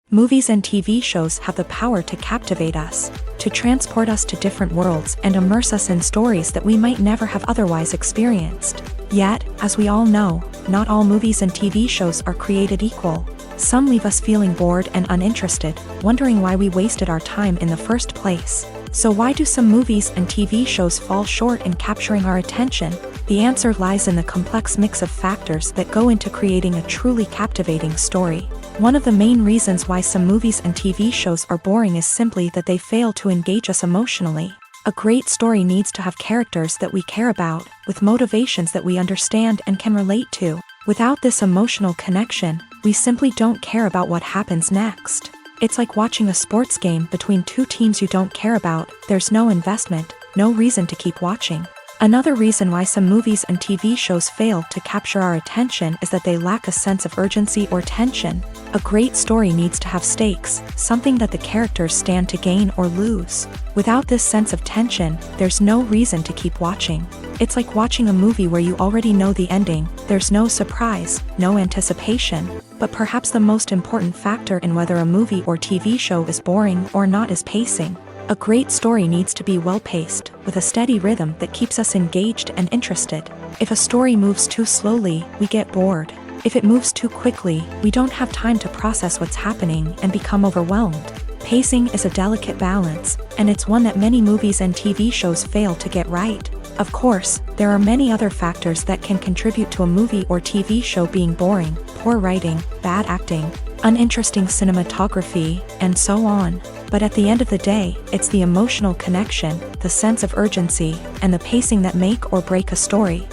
Movies and TV shows have the power to captivate us, to transport us to different worlds and immerse us in stories that we might never have otherwise experienced. Yet, as we all know, not all movies and TV shows are created equal. Some leave us feeling bored and uninterested, wondering why we wasted our time in the first place. So why do some movies and TV shows fall short in capturing our attention? The answer lies in the complex mix of factors that go into creating a truly captivating story. One of the main reasons why some movies and TV shows are boring is simply that they fail to engage us emotionally. A great story needs to have characters that we care about, with motivations that we understand and can relate to. Without this emotional connection, we simply don't care about what happens next. It's like watching a sports game between two teams you don't care about. There's no investment, no reason to keep watching. Another reason why some movies and TV shows fail to capture our attention is that they lack a sense of urgency or tension. A great story needs to have stakes, something that the characters stand to gain or lose. Without this sense of tension, there's no reason to keep watching. It's like watching a movie where you already know the ending. There's no surprise, no anticipation. But perhaps the most important factor in whether a movie or TV show is boring or not is pacing. A great story needs to be well-paced, with a steady rhythm that keeps us engaged and interested. If a story moves too slowly, we get bored. If it moves too quickly, we don't have time to process what's happening and become overwhelmed. Pacing is a delicate balance, and it's one that many movies and TV shows fail to get right. Of course, there are many other factors that can contribute to a movie or TV show being boring: poor writing, bad acting, uninteresting cinematography, and so on. But at the end of the day, it's the emotional connection, the sense of urgency, and the pacing that make or break a story.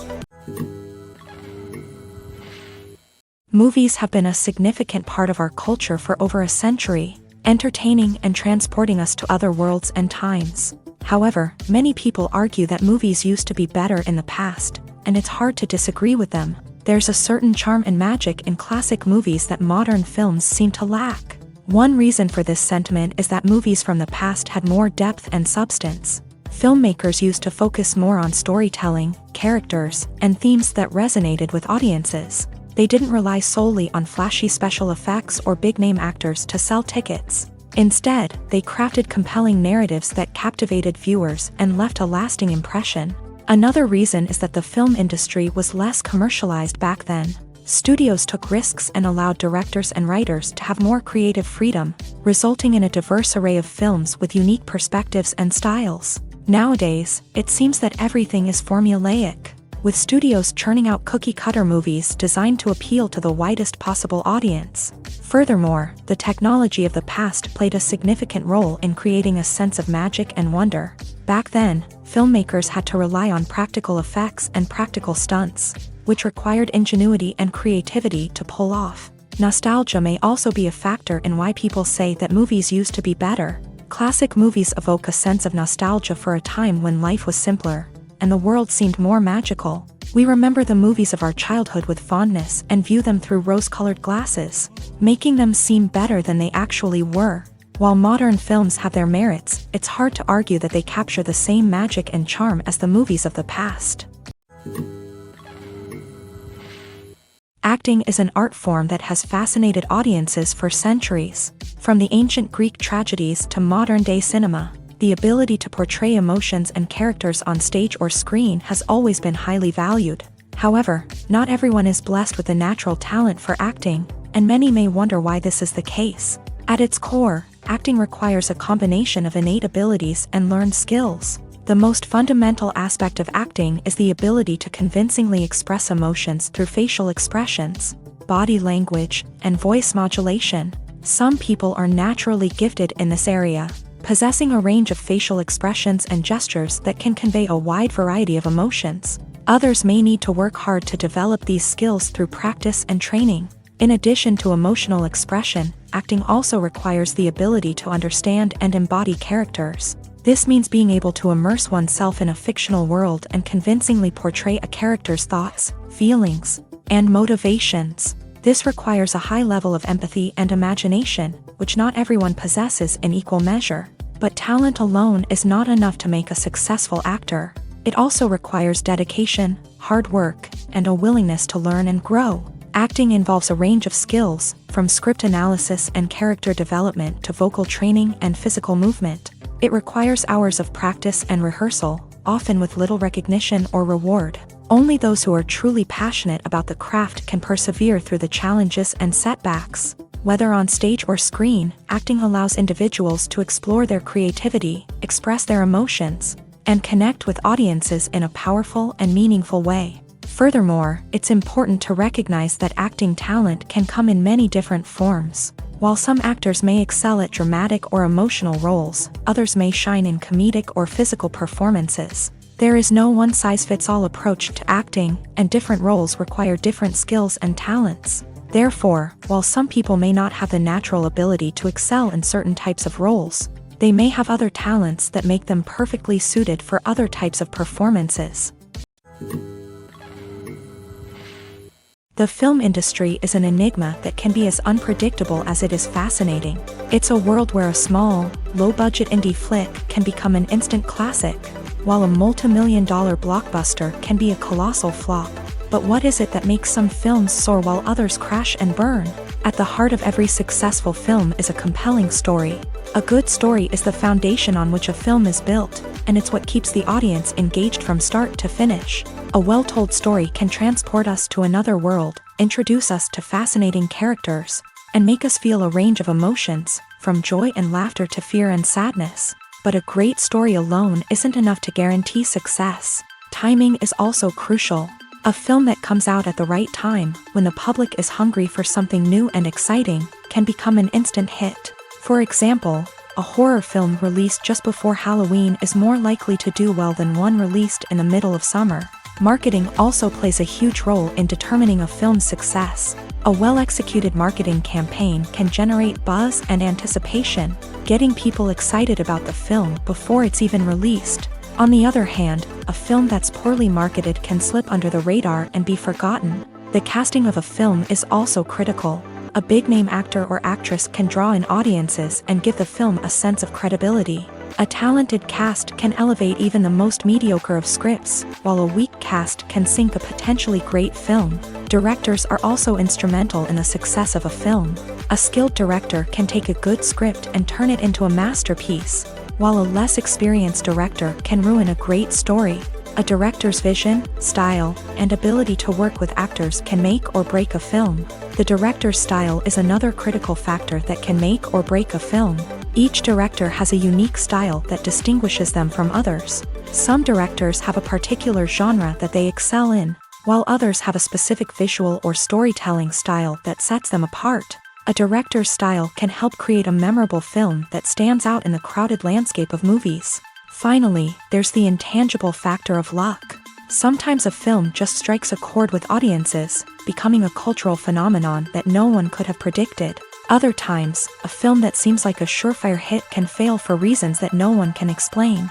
Movies have been a significant part of our culture for over a century, entertaining and transporting us to other worlds and times. However, many people argue that movies used to be better in the past, and it's hard to disagree with them. There's a certain charm and magic in classic movies that modern films seem to lack. One reason for this sentiment is that movies from the past had more depth and substance. Filmmakers used to focus more on storytelling, characters, and themes that resonated with audiences. They didn't rely solely on flashy special effects or big-name actors to sell tickets. Instead, they crafted compelling narratives that captivated viewers and left a lasting impression. Another reason is that the film industry was less commercialized back then. Studios took risks and allowed directors and writers to have more creative freedom, resulting in a diverse array of films with unique perspectives and styles. Nowadays, it seems that everything is formulaic, with studios churning out cookie-cutter movies designed to appeal to the widest possible audience. Furthermore, the technology of the past played a significant role in creating a sense of magic and wonder. Back then, filmmakers had to rely on practical effects and practical stunts, which required ingenuity and creativity to pull off. Nostalgia may also be a factor in why people say that movies used to be better. Classic movies evoke a sense of nostalgia for a time when life was simpler, and the world seemed more magical. We remember the movies of our childhood with fondness and view them through rose-colored glasses, making them seem better than they actually were. While modern films have their merits, it's hard to argue that they capture the same magic and charm as the movies of the past. Acting is an art form that has fascinated audiences for centuries. From the ancient Greek tragedies to modern-day cinema, the ability to portray emotions and characters on stage or screen has always been highly valued. However, not everyone is blessed with a natural talent for acting, and many may wonder why this is the case. At its core, acting requires a combination of innate abilities and learned skills. The most fundamental aspect of acting is the ability to convincingly express emotions through facial expressions, body language, and voice modulation. Some people are naturally gifted in this area, possessing a range of facial expressions and gestures that can convey a wide variety of emotions. Others may need to work hard to develop these skills through practice and training. In addition to emotional expression, acting also requires the ability to understand and embody characters. This means being able to immerse oneself in a fictional world and convincingly portray a character's thoughts, feelings, and motivations. This requires a high level of empathy and imagination, which not everyone possesses in equal measure. But talent alone is not enough to make a successful actor. It also requires dedication, hard work, and a willingness to learn and grow. Acting involves a range of skills, from script analysis and character development to vocal training and physical movement. It requires hours of practice and rehearsal, often with little recognition or reward. Only those who are truly passionate about the craft can persevere through the challenges and setbacks. Whether on stage or screen, acting allows individuals to explore their creativity, express their emotions, and connect with audiences in a powerful and meaningful way. Furthermore, it's important to recognize that acting talent can come in many different forms. While some actors may excel at dramatic or emotional roles, others may shine in comedic or physical performances. There is no one-size-fits-all approach to acting, and different roles require different skills and talents. Therefore, while some people may not have the natural ability to excel in certain types of roles, they may have other talents that make them perfectly suited for other types of performances. The film industry is an enigma that can be as unpredictable as it is fascinating. It's a world where a small, low-budget indie flick can become an instant classic, while a multi-million-dollar blockbuster can be a colossal flop. But what is it that makes some films soar while others crash and burn? At the heart of every successful film is a compelling story. A good story is the foundation on which a film is built, and it's what keeps the audience engaged from start to finish. A well-told story can transport us to another world, introduce us to fascinating characters, and make us feel a range of emotions, from joy and laughter to fear and sadness. But a great story alone isn't enough to guarantee success. Timing is also crucial. A film that comes out at the right time, when the public is hungry for something new and exciting, can become an instant hit. For example, a horror film released just before Halloween is more likely to do well than one released in the middle of summer. Marketing also plays a huge role in determining a film's success. A well-executed marketing campaign can generate buzz and anticipation, getting people excited about the film before it's even released. On the other hand, a film that's poorly marketed can slip under the radar and be forgotten. The casting of a film is also critical. A big-name actor or actress can draw in audiences and give the film a sense of credibility. A talented cast can elevate even the most mediocre of scripts, while a weak cast can sink a potentially great film. Directors are also instrumental in the success of a film. A skilled director can take a good script and turn it into a masterpiece, while a less experienced director can ruin a great story. A director's vision, style, and ability to work with actors can make or break a film. The director's style is another critical factor that can make or break a film. Each director has a unique style that distinguishes them from others. Some directors have a particular genre that they excel in, while others have a specific visual or storytelling style that sets them apart. A director's style can help create a memorable film that stands out in the crowded landscape of movies. Finally, there's the intangible factor of luck. Sometimes a film just strikes a chord with audiences, becoming a cultural phenomenon that no one could have predicted. Other times, a film that seems like a surefire hit can fail for reasons that no one can explain.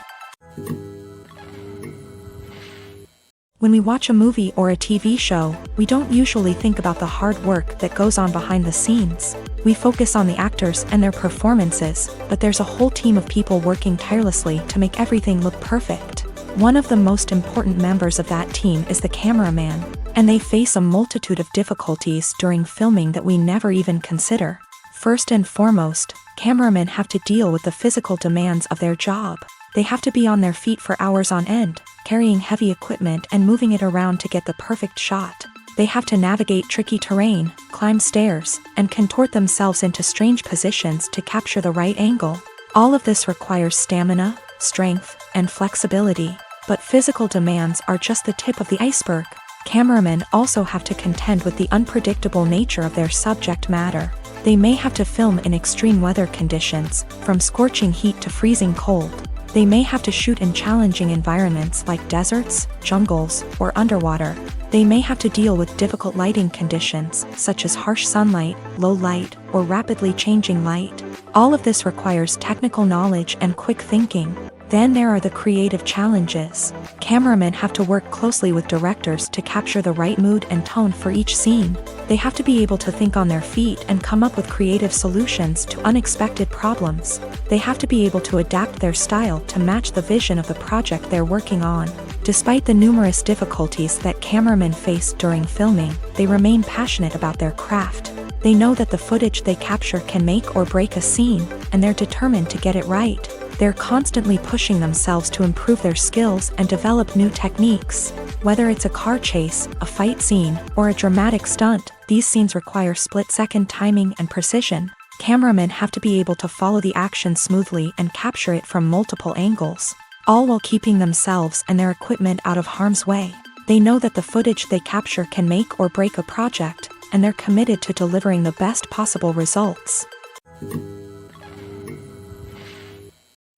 When we watch a movie or a TV show, we don't usually think about the hard work that goes on behind the scenes. We focus on the actors and their performances, but there's a whole team of people working tirelessly to make everything look perfect. One of the most important members of that team is the cameraman, and they face a multitude of difficulties during filming that we never even consider. First and foremost, cameramen have to deal with the physical demands of their job. They have to be on their feet for hours on end, carrying heavy equipment and moving it around to get the perfect shot. They have to navigate tricky terrain, climb stairs, and contort themselves into strange positions to capture the right angle. All of this requires stamina, strength, and flexibility. But physical demands are just the tip of the iceberg. Cameramen also have to contend with the unpredictable nature of their subject matter. They may have to film in extreme weather conditions, from scorching heat to freezing cold. They may have to shoot in challenging environments like deserts, jungles, or underwater. They may have to deal with difficult lighting conditions, such as harsh sunlight, low light, or rapidly changing light. All of this requires technical knowledge and quick thinking. Then there are the creative challenges. Cameramen have to work closely with directors to capture the right mood and tone for each scene. They have to be able to think on their feet and come up with creative solutions to unexpected problems. They have to be able to adapt their style to match the vision of the project they're working on. Despite the numerous difficulties that cameramen face during filming, they remain passionate about their craft. They know that the footage they capture can make or break a scene, and they're determined to get it right. They're constantly pushing themselves to improve their skills and develop new techniques. Whether it's a car chase, a fight scene, or a dramatic stunt, these scenes require split-second timing and precision. Cameramen have to be able to follow the action smoothly and capture it from multiple angles, all while keeping themselves and their equipment out of harm's way. They know that the footage they capture can make or break a project, and they're committed to delivering the best possible results.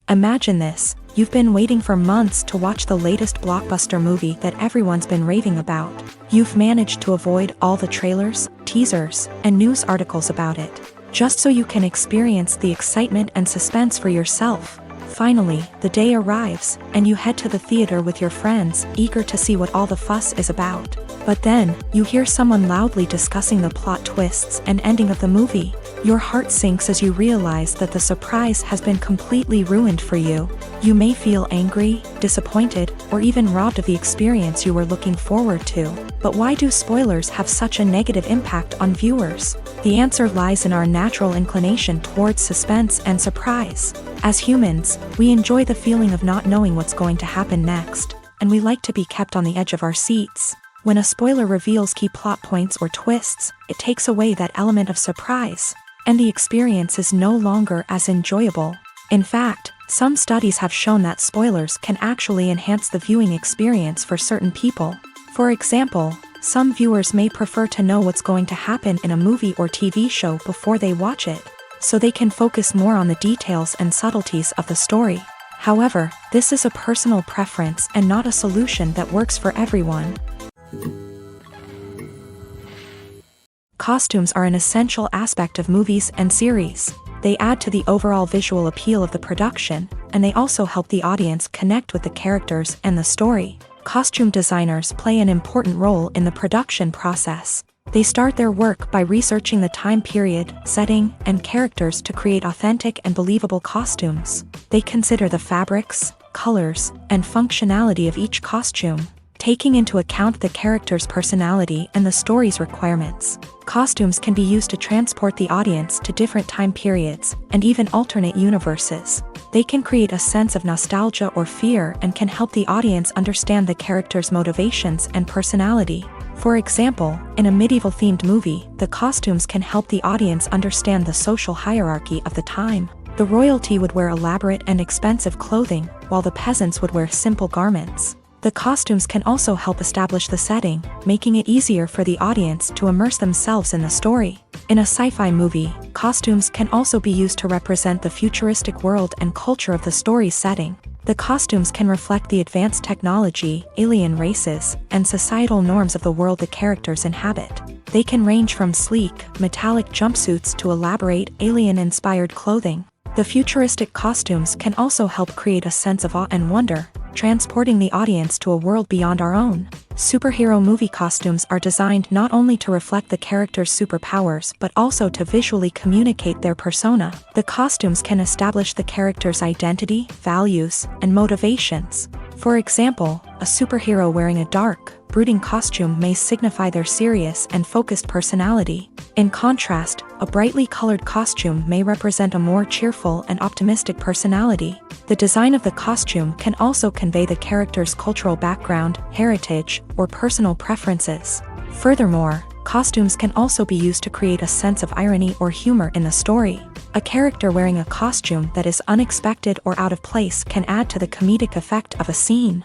Imagine this: You've been waiting for months to watch the latest blockbuster movie that everyone's been raving about. You've managed to avoid all the trailers, teasers, and news articles about it, just so you can experience the excitement and suspense for yourself. Finally, the day arrives, and you head to the theater with your friends, eager to see what all the fuss is about. But then, you hear someone loudly discussing the plot twists and ending of the movie. Your heart sinks as you realize that the surprise has been completely ruined for you. You may feel angry, disappointed, or even robbed of the experience you were looking forward to. But why do spoilers have such a negative impact on viewers? The answer lies in our natural inclination towards suspense and surprise. As humans, we enjoy the feeling of not knowing what's going to happen next, and we like to be kept on the edge of our seats. When a spoiler reveals key plot points or twists, it takes away that element of surprise, and the experience is no longer as enjoyable. In fact, some studies have shown that spoilers can actually enhance the viewing experience for certain people. For example, some viewers may prefer to know what's going to happen in a movie or TV show before they watch it, so they can focus more on the details and subtleties of the story. However, this is a personal preference and not a solution that works for everyone. Costumes are an essential aspect of movies and series. They add to the overall visual appeal of the production, and they also help the audience connect with the characters and the story. Costume designers play an important role in the production process. They start their work by researching the time period, setting, and characters to create authentic and believable costumes. They consider the fabrics, colors, and functionality of each costume, taking into account the character's personality and the story's requirements. Costumes can be used to transport the audience to different time periods and even alternate universes. They can create a sense of nostalgia or fear and can help the audience understand the character's motivations and personality. For example, in a medieval-themed movie, the costumes can help the audience understand the social hierarchy of the time. The royalty would wear elaborate and expensive clothing, while the peasants would wear simple garments. The costumes can also help establish the setting, making it easier for the audience to immerse themselves in the story. In a sci-fi movie, costumes can also be used to represent the futuristic world and culture of the story's setting. The costumes can reflect the advanced technology, alien races, and societal norms of the world the characters inhabit. They can range from sleek, metallic jumpsuits to elaborate, alien-inspired clothing. The futuristic costumes can also help create a sense of awe and wonder, transporting the audience to a world beyond our own. Superhero movie costumes are designed not only to reflect the character's superpowers but also to visually communicate their persona. The costumes can establish the character's identity, values, and motivations. For example, a superhero wearing a dark, brooding costume may signify their serious and focused personality. In contrast, a brightly colored costume may represent a more cheerful and optimistic personality. The design of the costume can also convey the character's cultural background, heritage, or personal preferences. Furthermore, costumes can also be used to create a sense of irony or humor in the story. A character wearing a costume that is unexpected or out of place can add to the comedic effect of a scene.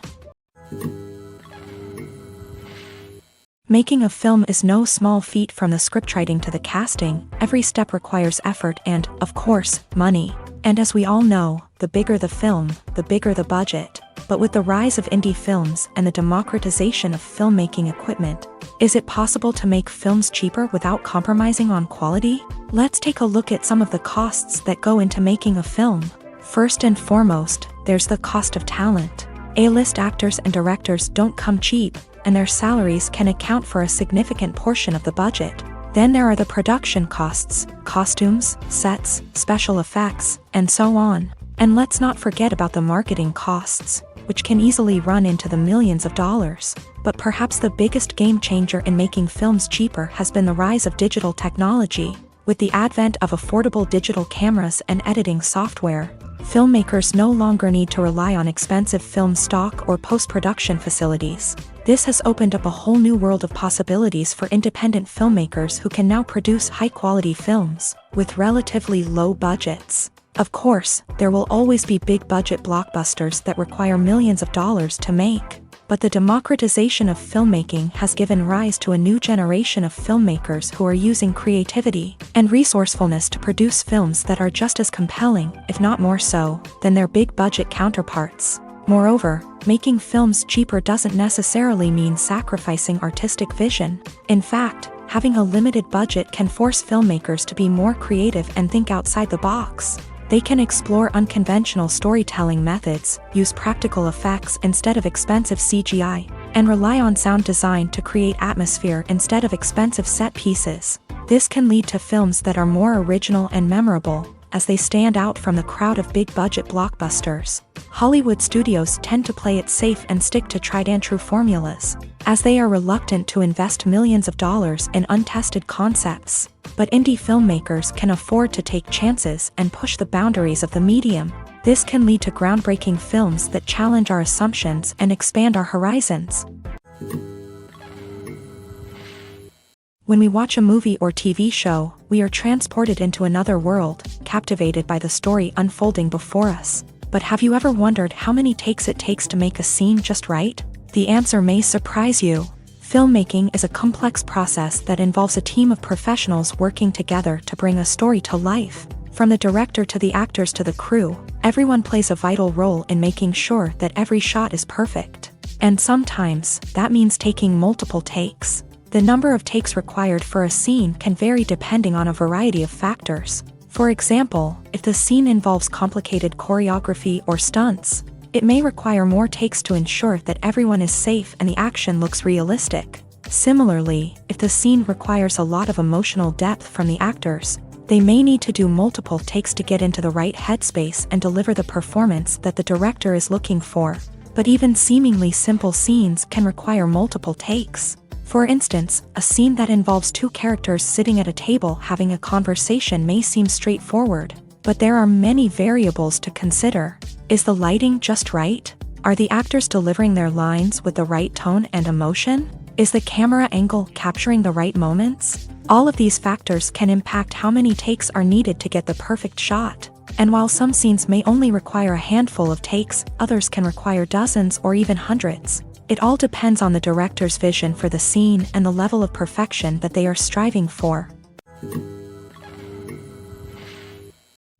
Making a film is no small feat. From the scriptwriting to the casting, every step requires effort and, of course, money. And as we all know, the bigger the film, the bigger the budget. But with the rise of indie films and the democratization of filmmaking equipment, is it possible to make films cheaper without compromising on quality? Let's take a look at some of the costs that go into making a film. First and foremost, there's the cost of talent. A-list actors and directors don't come cheap, and their salaries can account for a significant portion of the budget. Then there are the production costs, costumes, sets, special effects, and so on. And let's not forget about the marketing costs, which can easily run into the millions of dollars. But perhaps the biggest game changer in making films cheaper has been the rise of digital technology. With the advent of affordable digital cameras and editing software, filmmakers no longer need to rely on expensive film stock or post-production facilities. This has opened up a whole new world of possibilities for independent filmmakers who can now produce high-quality films with relatively low budgets. Of course, there will always be big-budget blockbusters that require millions of dollars to make. but the democratization of filmmaking has given rise to a new generation of filmmakers who are using creativity and resourcefulness to produce films that are just as compelling, if not more so, than their big-budget counterparts. Moreover, making films cheaper doesn't necessarily mean sacrificing artistic vision. In fact, having a limited budget can force filmmakers to be more creative and think outside the box. They can explore unconventional storytelling methods, use practical effects instead of expensive CGI, and rely on sound design to create atmosphere instead of expensive set pieces. This can lead to films that are more original and memorable, as they stand out from the crowd of big-budget blockbusters. Hollywood studios tend to play it safe and stick to tried-and-true formulas, as they are reluctant to invest millions of dollars in untested concepts. But indie filmmakers can afford to take chances and push the boundaries of the medium. This can lead to groundbreaking films that challenge our assumptions and expand our horizons. When we watch a movie or TV show, we are transported into another world, captivated by the story unfolding before us. But have you ever wondered how many takes it takes to make a scene just right? The answer may surprise you. Filmmaking is a complex process that involves a team of professionals working together to bring a story to life. From the director to the actors to the crew, everyone plays a vital role in making sure that every shot is perfect. And sometimes, that means taking multiple takes. The number of takes required for a scene can vary depending on a variety of factors. For example, if the scene involves complicated choreography or stunts, it may require more takes to ensure that everyone is safe and the action looks realistic. Similarly, if the scene requires a lot of emotional depth from the actors, they may need to do multiple takes to get into the right headspace and deliver the performance that the director is looking for. But even seemingly simple scenes can require multiple takes. For instance, a scene that involves two characters sitting at a table having a conversation may seem straightforward, but there are many variables to consider. Is the lighting just right? Are the actors delivering their lines with the right tone and emotion? Is the camera angle capturing the right moments? All of these factors can impact how many takes are needed to get the perfect shot. And while some scenes may only require a handful of takes, others can require dozens or even hundreds. It all depends on the director's vision for the scene and the level of perfection that they are striving for.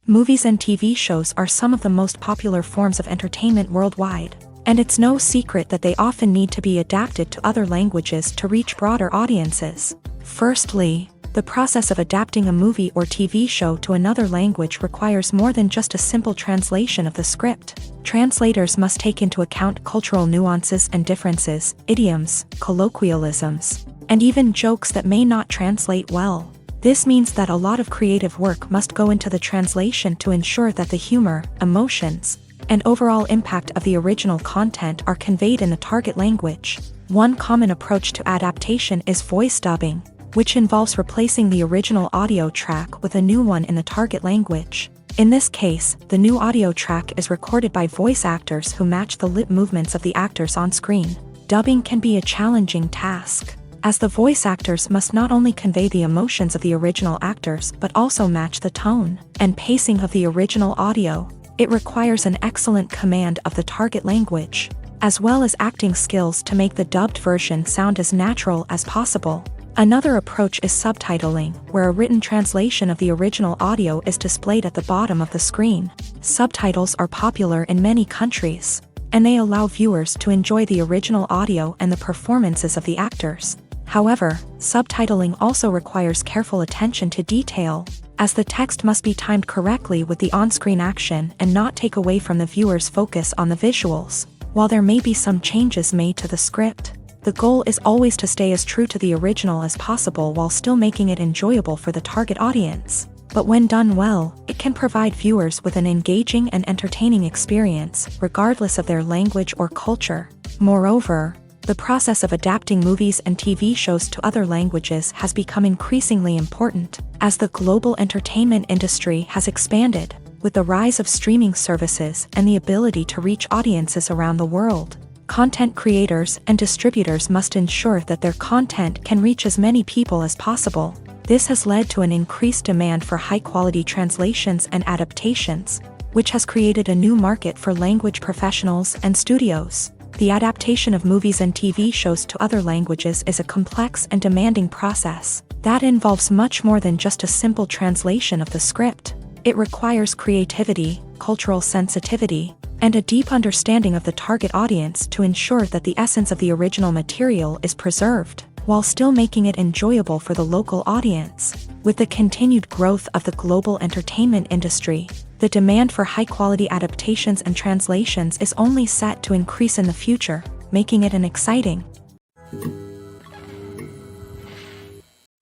Movies and TV shows are some of the most popular forms of entertainment worldwide, and it's no secret that they often need to be adapted to other languages to reach broader audiences. Firstly, the process of adapting a movie or TV show to another language requires more than just a simple translation of the script. Translators must take into account cultural nuances and differences, idioms, colloquialisms, and even jokes that may not translate well. This means that a lot of creative work must go into the translation to ensure that the humor, emotions, and overall impact of the original content are conveyed in the target language. One common approach to adaptation is voice dubbing, which involves replacing the original audio track with a new one in the target language. In this case, the new audio track is recorded by voice actors who match the lip movements of the actors on screen. Dubbing can be a challenging task, as the voice actors must not only convey the emotions of the original actors but also match the tone and pacing of the original audio. It requires an excellent command of the target language, as well as acting skills to make the dubbed version sound as natural as possible. Another approach is subtitling, where a written translation of the original audio is displayed at the bottom of the screen. Subtitles are popular in many countries, and they allow viewers to enjoy the original audio and the performances of the actors. However, subtitling also requires careful attention to detail, as the text must be timed correctly with the on-screen action and not take away from the viewer's focus on the visuals. While there may be some changes made to the script, the goal is always to stay as true to the original as possible while still making it enjoyable for the target audience. But when done well, it can provide viewers with an engaging and entertaining experience, regardless of their language or culture. Moreover, the process of adapting movies and TV shows to other languages has become increasingly important, as the global entertainment industry has expanded, with the rise of streaming services and the ability to reach audiences around the world. Content creators and distributors must ensure that their content can reach as many people as possible. This has led to an increased demand for high-quality translations and adaptations, which has created a new market for language professionals and studios. The adaptation of movies and TV shows to other languages is a complex and demanding process that involves much more than just a simple translation of the script. It requires creativity, cultural sensitivity, and a deep understanding of the target audience to ensure that the essence of the original material is preserved, while still making it enjoyable for the local audience. With the continued growth of the global entertainment industry, the demand for high-quality adaptations and translations is only set to increase in the future, making it an exciting.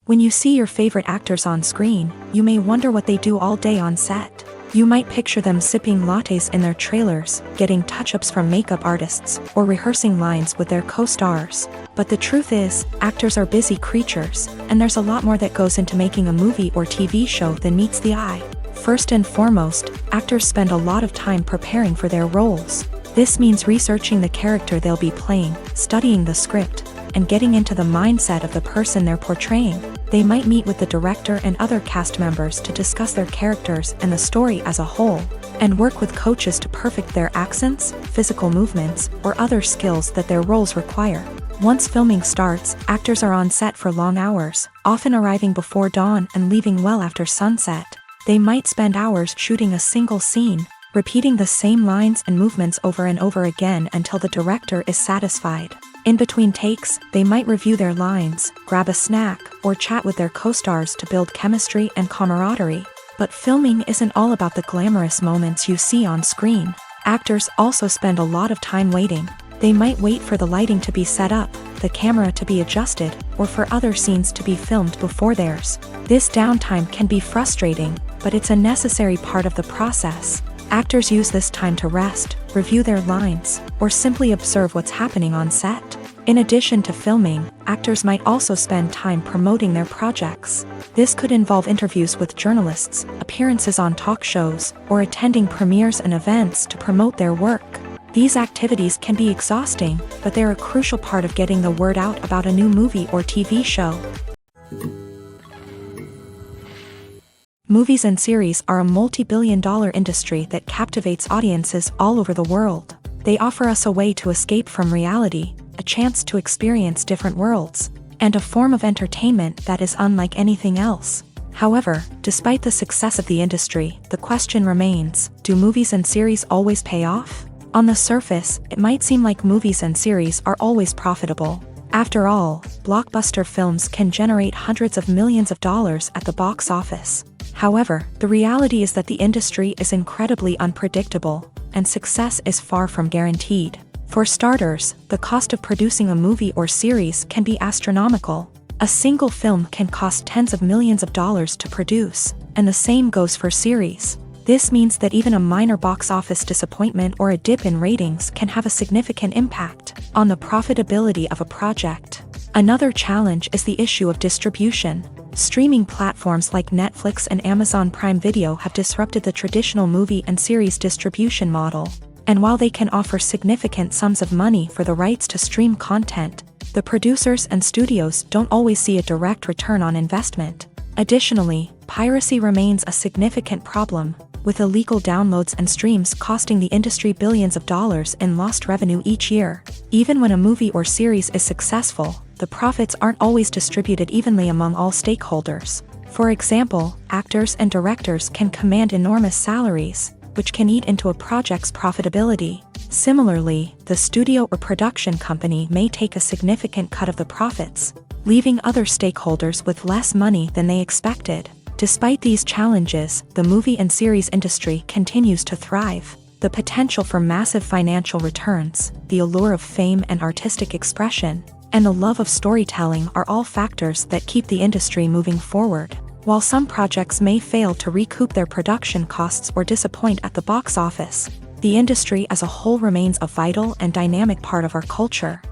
When you see your favorite actors on screen, you may wonder what they do all day on set. You might picture them sipping lattes in their trailers, getting touch-ups from makeup artists, or rehearsing lines with their co-stars. But the truth is, actors are busy creatures, and there's a lot more that goes into making a movie or TV show than meets the eye. First and foremost, actors spend a lot of time preparing for their roles. This means researching the character they'll be playing, studying the script, and getting into the mindset of the person they're portraying. They might meet with the director and other cast members to discuss their characters and the story as a whole, and work with coaches to perfect their accents, physical movements, or other skills that their roles require. Once filming starts, actors are on set for long hours, often arriving before dawn and leaving well after sunset. They might spend hours shooting a single scene, repeating the same lines and movements over and over again until the director is satisfied. In between takes, they might review their lines, grab a snack, or chat with their co-stars to build chemistry and camaraderie. But filming isn't all about the glamorous moments you see on screen. Actors also spend a lot of time waiting. They might wait for the lighting to be set up, the camera to be adjusted, or for other scenes to be filmed before theirs. This downtime can be frustrating, but it's a necessary part of the process. Actors use this time to rest, review their lines, or simply observe what's happening on set. In addition to filming, actors might also spend time promoting their projects. This could involve interviews with journalists, appearances on talk shows, or attending premieres and events to promote their work. These activities can be exhausting, but they're a crucial part of getting the word out about a new movie or TV show. Movies and series are a multi-billion-dollar industry that captivates audiences all over the world. They offer us a way to escape from reality, a chance to experience different worlds, and a form of entertainment that is unlike anything else. However, despite the success of the industry, the question remains, do movies and series always pay off? On the surface, it might seem like movies and series are always profitable. After all, blockbuster films can generate hundreds of millions of dollars at the box office. However, the reality is that the industry is incredibly unpredictable, and success is far from guaranteed. For starters, the cost of producing a movie or series can be astronomical. A single film can cost tens of millions of dollars to produce, and the same goes for series. This means that even a minor box office disappointment or a dip in ratings can have a significant impact on the profitability of a project. Another challenge is the issue of distribution. Streaming platforms like Netflix and Amazon Prime Video have disrupted the traditional movie and series distribution model. And while they can offer significant sums of money for the rights to stream content, the producers and studios don't always see a direct return on investment. Additionally, piracy remains a significant problem, with illegal downloads and streams costing the industry billions of dollars in lost revenue each year. Even when a movie or series is successful, the profits aren't always distributed evenly among all stakeholders. For example, actors and directors can command enormous salaries, which can eat into a project's profitability. Similarly, the studio or production company may take a significant cut of the profits, leaving other stakeholders with less money than they expected. Despite these challenges, the movie and series industry continues to thrive. The potential for massive financial returns, the allure of fame and artistic expression, and the love of storytelling are all factors that keep the industry moving forward. While some projects may fail to recoup their production costs or disappoint at the box office, the industry as a whole remains a vital and dynamic part of our culture.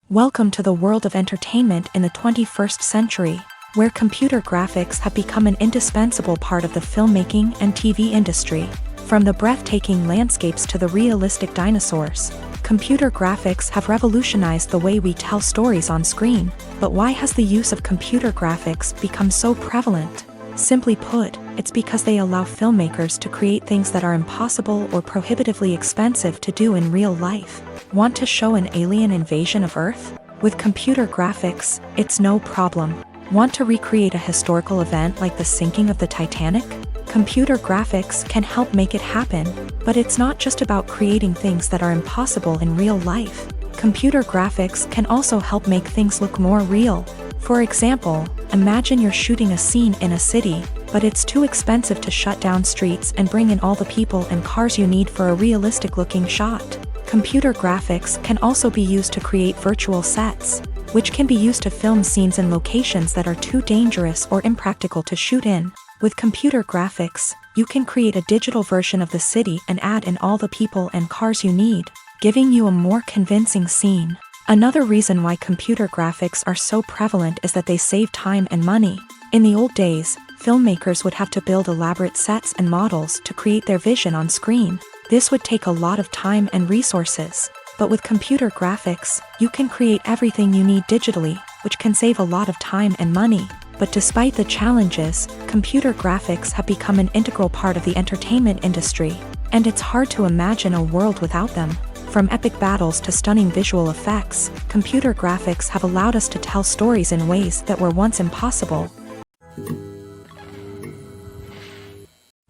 Welcome to the world of entertainment in the 21st century, where computer graphics have become an indispensable part of the filmmaking and TV industry. From the breathtaking landscapes to the realistic dinosaurs, computer graphics have revolutionized the way we tell stories on screen. But why has the use of computer graphics become so prevalent? Simply put, it's because they allow filmmakers to create things that are impossible or prohibitively expensive to do in real life. Want to show an alien invasion of Earth? With computer graphics, it's no problem. Want to recreate a historical event like the sinking of the Titanic? Computer graphics can help make it happen, but it's not just about creating things that are impossible in real life. Computer graphics can also help make things look more real. For example, imagine you're shooting a scene in a city, but it's too expensive to shut down streets and bring in all the people and cars you need for a realistic-looking shot. Computer graphics can also be used to create virtual sets, which can be used to film scenes in locations that are too dangerous or impractical to shoot in. With computer graphics, you can create a digital version of the city and add in all the people and cars you need, giving you a more convincing scene. Another reason why computer graphics are so prevalent is that they save time and money. In the old days, filmmakers would have to build elaborate sets and models to create their vision on screen. This would take a lot of time and resources. But with computer graphics, you can create everything you need digitally, which can save a lot of time and money. But despite the challenges, computer graphics have become an integral part of the entertainment industry, and it's hard to imagine a world without them. From epic battles to stunning visual effects, computer graphics have allowed us to tell stories in ways that were once impossible.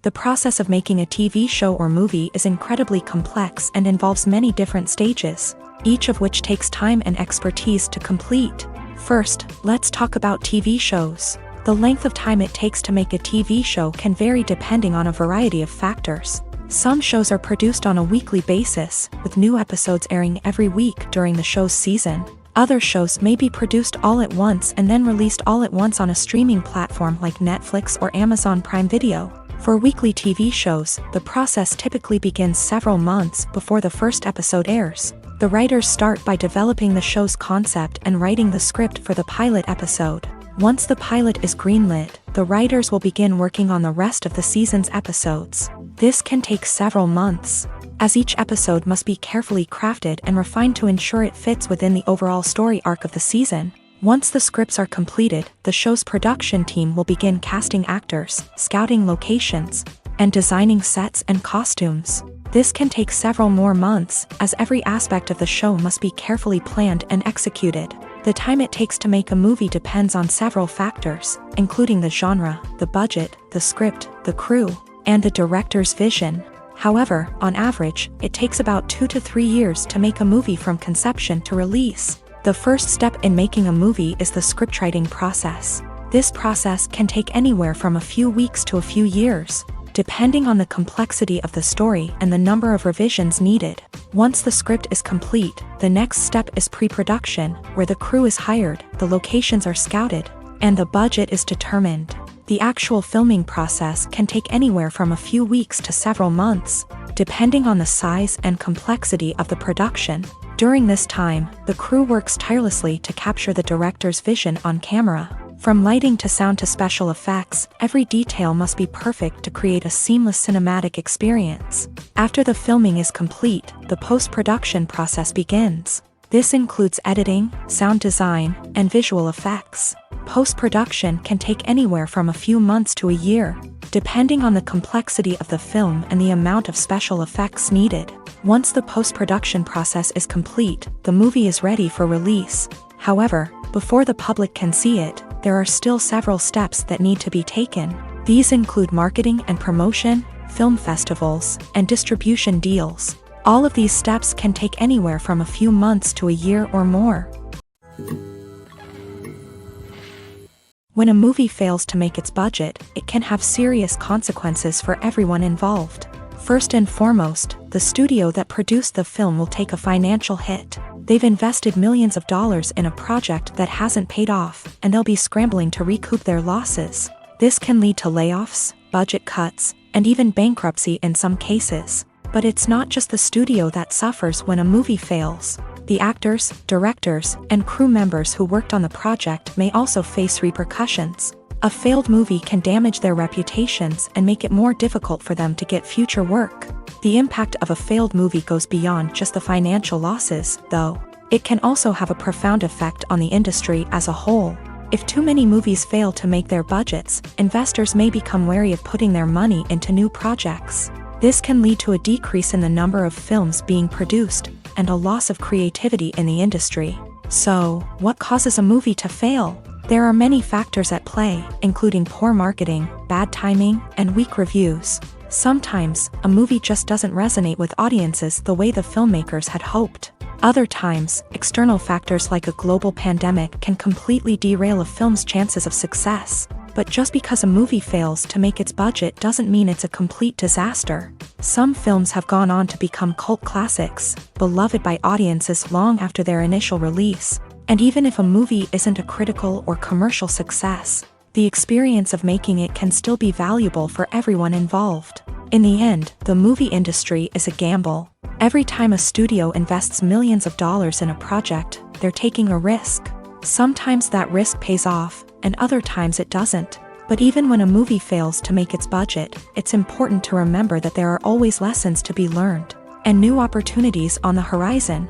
The process of making a TV show or movie is incredibly complex and involves many different stages, each of which takes time and expertise to complete. First, let's talk about TV shows. The length of time it takes to make a TV show can vary depending on a variety of factors. Some shows are produced on a weekly basis, with new episodes airing every week during the show's season. Other shows may be produced all at once and then released all at once on a streaming platform like Netflix or Amazon Prime Video. For weekly TV shows, the process typically begins several months before the first episode airs. The writers start by developing the show's concept and writing the script for the pilot episode. Once the pilot is greenlit, the writers will begin working on the rest of the season's episodes. This can take several months, as each episode must be carefully crafted and refined to ensure it fits within the overall story arc of the season. Once the scripts are completed, the show's production team will begin casting actors, scouting locations, and designing sets and costumes. This can take several more months, as every aspect of the show must be carefully planned and executed. The time it takes to make a movie depends on several factors, including the genre, the budget, the script, the crew, and the director's vision. However, on average, it takes about 2 to 3 years to make a movie from conception to release. The first step in making a movie is the scriptwriting process. This process can take anywhere from a few weeks to a few years, depending on the complexity of the story and the number of revisions needed. Once the script is complete, the next step is pre-production, where the crew is hired, the locations are scouted, and the budget is determined. The actual filming process can take anywhere from a few weeks to several months, depending on the size and complexity of the production. During this time, the crew works tirelessly to capture the director's vision on camera. From lighting to sound to special effects, every detail must be perfect to create a seamless cinematic experience. After the filming is complete, the post-production process begins. This includes editing, sound design, and visual effects. Post-production can take anywhere from a few months to a year, depending on the complexity of the film and the amount of special effects needed. Once the post-production process is complete, the movie is ready for release. However, before the public can see it, there are still several steps that need to be taken. These include marketing and promotion, film festivals, and distribution deals. All of these steps can take anywhere from a few months to a year or more. When a movie fails to make its budget, it can have serious consequences for everyone involved. First and foremost, the studio that produced the film will take a financial hit. They've invested millions of dollars in a project that hasn't paid off, and they'll be scrambling to recoup their losses. This can lead to layoffs, budget cuts, and even bankruptcy in some cases. But it's not just the studio that suffers when a movie fails. The actors, directors, and crew members who worked on the project may also face repercussions. A failed movie can damage their reputations and make it more difficult for them to get future work. The impact of a failed movie goes beyond just the financial losses, though. It can also have a profound effect on the industry as a whole. If too many movies fail to make their budgets, investors may become wary of putting their money into new projects. This can lead to a decrease in the number of films being produced, and a loss of creativity in the industry. So, what causes a movie to fail? There are many factors at play, including poor marketing, bad timing, and weak reviews. Sometimes, a movie just doesn't resonate with audiences the way the filmmakers had hoped. Other times, external factors like a global pandemic can completely derail a film's chances of success. But just because a movie fails to make its budget doesn't mean it's a complete disaster. Some films have gone on to become cult classics, beloved by audiences long after their initial release. And even if a movie isn't a critical or commercial success, the experience of making it can still be valuable for everyone involved. In the end, the movie industry is a gamble. Every time a studio invests millions of dollars in a project, they're taking a risk. Sometimes that risk pays off, and other times it doesn't. But even when a movie fails to make its budget, it's important to remember that there are always lessons to be learned, and new opportunities on the horizon.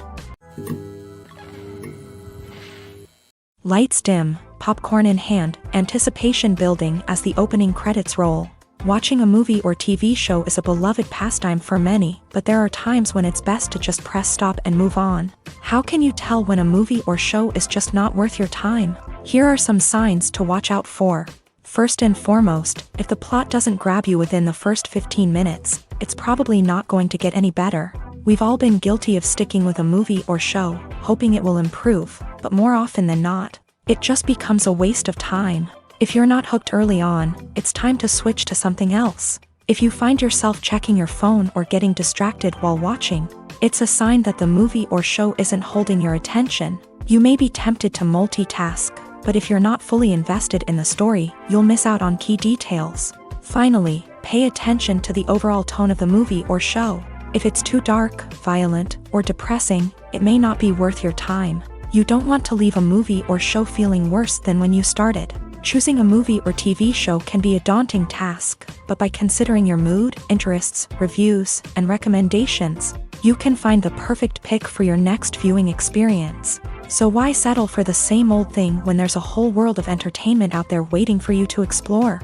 Lights dim, popcorn in hand, anticipation building as the opening credits roll. Watching a movie or TV show is a beloved pastime for many, but there are times when it's best to just press stop and move on. How can you tell when a movie or show is just not worth your time? Here are some signs to watch out for. First and foremost, if the plot doesn't grab you within the first 15 minutes, it's probably not going to get any better. We've all been guilty of sticking with a movie or show, hoping it will improve, but more often than not, it just becomes a waste of time. If you're not hooked early on, it's time to switch to something else. If you find yourself checking your phone or getting distracted while watching, it's a sign that the movie or show isn't holding your attention. You may be tempted to multitask, but if you're not fully invested in the story, you'll miss out on key details. Finally, pay attention to the overall tone of the movie or show. If it's too dark, violent, or depressing, it may not be worth your time. You don't want to leave a movie or show feeling worse than when you started. Choosing a movie or TV show can be a daunting task, but by considering your mood, interests, reviews, and recommendations, you can find the perfect pick for your next viewing experience. So why settle for the same old thing when there's a whole world of entertainment out there waiting for you to explore?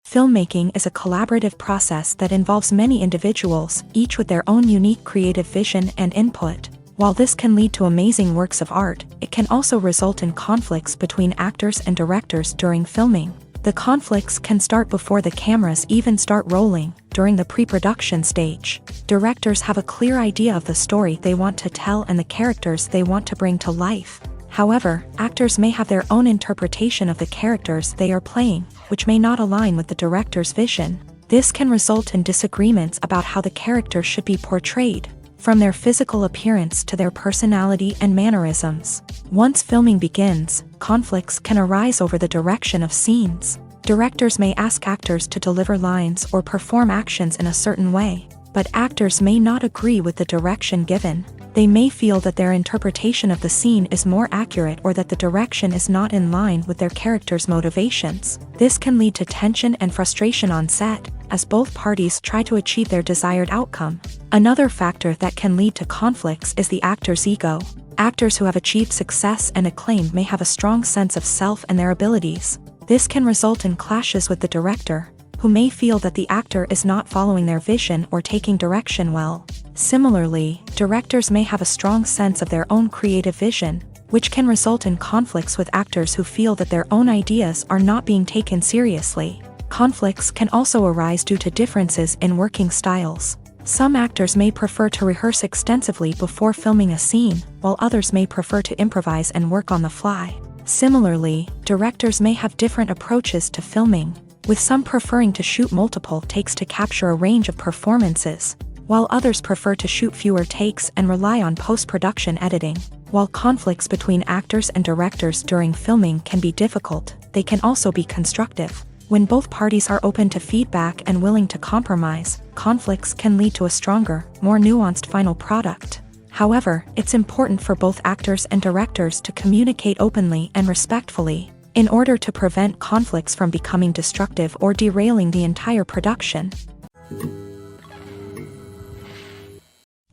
Filmmaking is a collaborative process that involves many individuals, each with their own unique creative vision and input. While this can lead to amazing works of art, it can also result in conflicts between actors and directors during filming. The conflicts can start before the cameras even start rolling, during the pre-production stage. Directors have a clear idea of the story they want to tell and the characters they want to bring to life. However, actors may have their own interpretation of the characters they are playing, which may not align with the director's vision. This can result in disagreements about how the character should be portrayed, from their physical appearance to their personality and mannerisms. Once filming begins, conflicts can arise over the direction of scenes. Directors may ask actors to deliver lines or perform actions in a certain way, but actors may not agree with the direction given. They may feel that their interpretation of the scene is more accurate or that the direction is not in line with their character's motivations. This can lead to tension and frustration on set, as both parties try to achieve their desired outcome. Another factor that can lead to conflicts is the actor's ego. Actors who have achieved success and acclaim may have a strong sense of self and their abilities. This can result in clashes with the director, who may feel that the actor is not following their vision or taking direction well. Similarly, directors may have a strong sense of their own creative vision, which can result in conflicts with actors who feel that their own ideas are not being taken seriously. Conflicts can also arise due to differences in working styles. Some actors may prefer to rehearse extensively before filming a scene, while others may prefer to improvise and work on the fly. Similarly, directors may have different approaches to filming, with some preferring to shoot multiple takes to capture a range of performances, while others prefer to shoot fewer takes and rely on post-production editing. While conflicts between actors and directors during filming can be difficult, they can also be constructive. When both parties are open to feedback and willing to compromise, conflicts can lead to a stronger, more nuanced final product. However, it's important for both actors and directors to communicate openly and respectfully, in order to prevent conflicts from becoming destructive or derailing the entire production.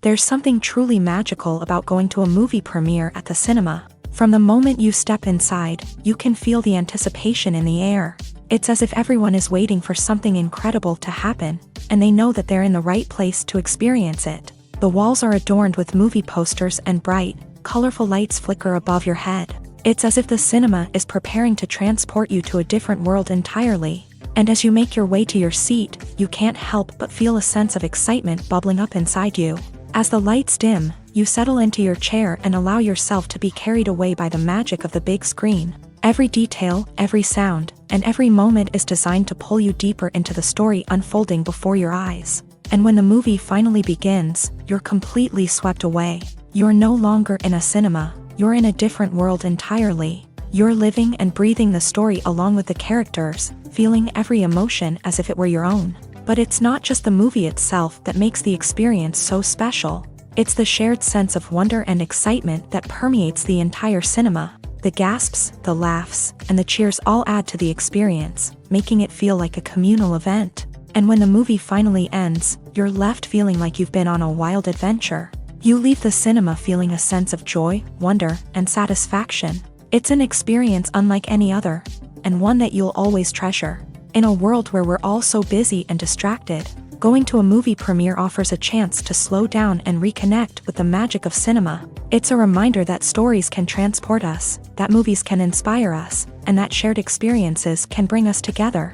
There's something truly magical about going to a movie premiere at the cinema. From the moment you step inside, you can feel the anticipation in the air. It's as if everyone is waiting for something incredible to happen, and they know that they're in the right place to experience it. The walls are adorned with movie posters and bright, colorful lights flicker above your head. It's as if the cinema is preparing to transport you to a different world entirely. And as you make your way to your seat, you can't help but feel a sense of excitement bubbling up inside you. As the lights dim, you settle into your chair and allow yourself to be carried away by the magic of the big screen. Every detail, every sound, and every moment is designed to pull you deeper into the story unfolding before your eyes. And when the movie finally begins, you're completely swept away. You're no longer in a cinema, you're in a different world entirely. You're living and breathing the story along with the characters, feeling every emotion as if it were your own. But it's not just the movie itself that makes the experience so special. It's the shared sense of wonder and excitement that permeates the entire cinema. The gasps, the laughs, and the cheers all add to the experience, making it feel like a communal event. And when the movie finally ends, you're left feeling like you've been on a wild adventure. You leave the cinema feeling a sense of joy, wonder, and satisfaction. It's an experience unlike any other, and one that you'll always treasure. In a world where we're all so busy and distracted, going to a movie premiere offers a chance to slow down and reconnect with the magic of cinema. It's a reminder that stories can transport us, that movies can inspire us, and that shared experiences can bring us together.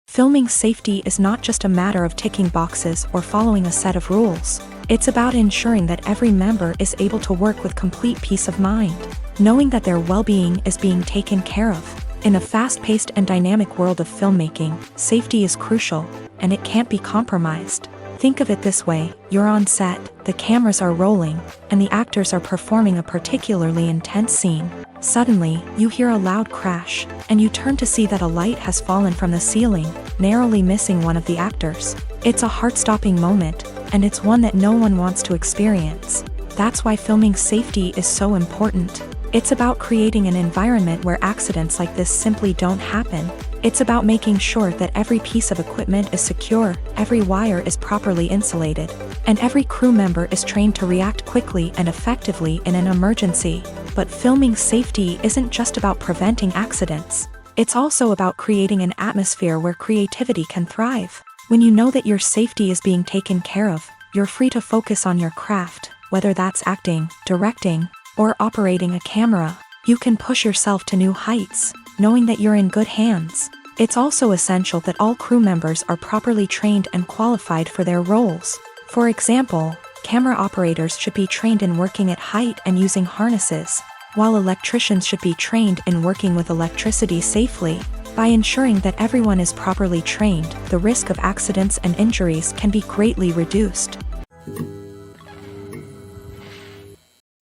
Filming safety is not just a matter of ticking boxes or following a set of rules. It's about ensuring that every member is able to work with complete peace of mind, knowing that their well-being is being taken care of. In a fast-paced and dynamic world of filmmaking, safety is crucial, and it can't be compromised. Think of it this way: you're on set, the cameras are rolling, and the actors are performing a particularly intense scene. Suddenly, you hear a loud crash, and you turn to see that a light has fallen from the ceiling, narrowly missing one of the actors. It's a heart-stopping moment, and it's one that no one wants to experience. That's why filming safety is so important. It's about creating an environment where accidents like this simply don't happen. It's about making sure that every piece of equipment is secure, every wire is properly insulated, and every crew member is trained to react quickly and effectively in an emergency. But filming safety isn't just about preventing accidents. It's also about creating an atmosphere where creativity can thrive. When you know that your safety is being taken care of, you're free to focus on your craft, whether that's acting, directing, or operating a camera. You can push yourself to new heights, knowing that you're in good hands. It's also essential that all crew members are properly trained and qualified for their roles. For example, camera operators should be trained in working at height and using harnesses, while electricians should be trained in working with electricity safely. By ensuring that everyone is properly trained, the risk of accidents and injuries can be greatly reduced.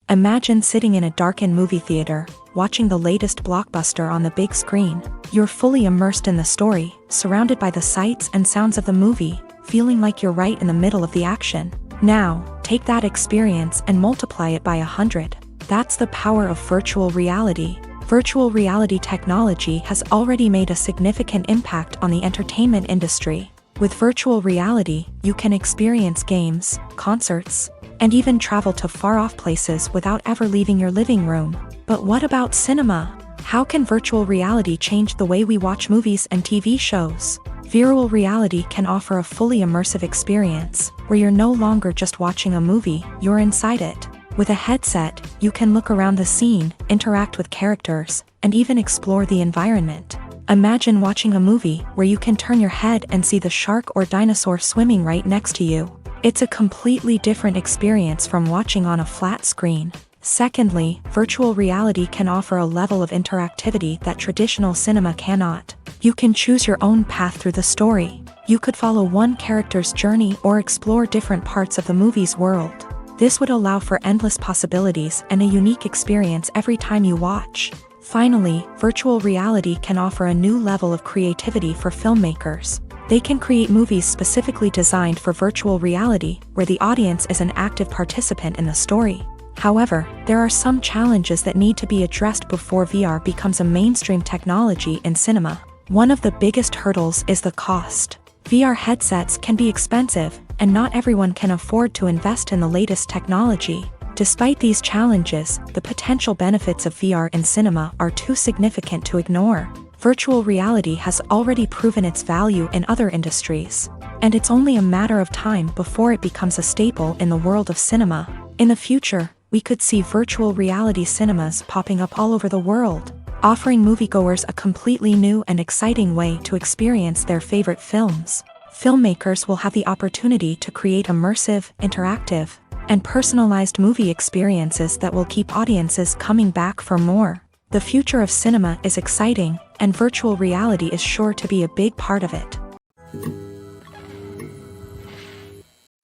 Imagine sitting in a darkened movie theater, watching the latest blockbuster on the big screen. You're fully immersed in the story, surrounded by the sights and sounds of the movie, feeling like you're right in the middle of the action. Now, take that experience and multiply it by 100. That's the power of virtual reality. Virtual reality technology has already made a significant impact on the entertainment industry. With virtual reality, you can experience games, concerts, and even travel to far-off places without ever leaving your living room. But what about cinema? How can virtual reality change the way we watch movies and TV shows? Virtual reality can offer a fully immersive experience, where you're no longer just watching a movie, you're inside it. With a headset, you can look around the scene, interact with characters, and even explore the environment. Imagine watching a movie where you can turn your head and see the shark or dinosaur swimming right next to you. It's a completely different experience from watching on a flat screen. Secondly, virtual reality can offer a level of interactivity that traditional cinema cannot. You can choose your own path through the story. You could follow one character's journey or explore different parts of the movie's world. This would allow for endless possibilities and a unique experience every time you watch. Finally, virtual reality can offer a new level of creativity for filmmakers. They can create movies specifically designed for virtual reality, where the audience is an active participant in the story. However, there are some challenges that need to be addressed before VR becomes a mainstream technology in cinema. One of the biggest hurdles is the cost. VR headsets can be expensive, and not everyone can afford to invest in the latest technology. Despite these challenges, the potential benefits of VR in cinema are too significant to ignore. Virtual reality has already proven its value in other industries, and it's only a matter of time before it becomes a staple in the world of cinema. In the future, we could see virtual reality cinemas popping up all over the world, offering moviegoers a completely new and exciting way to experience their favorite films. Filmmakers will have the opportunity to create immersive, interactive, and personalized movie experiences that will keep audiences coming back for more. The future of cinema is exciting, and virtual reality is sure to be a big part of it.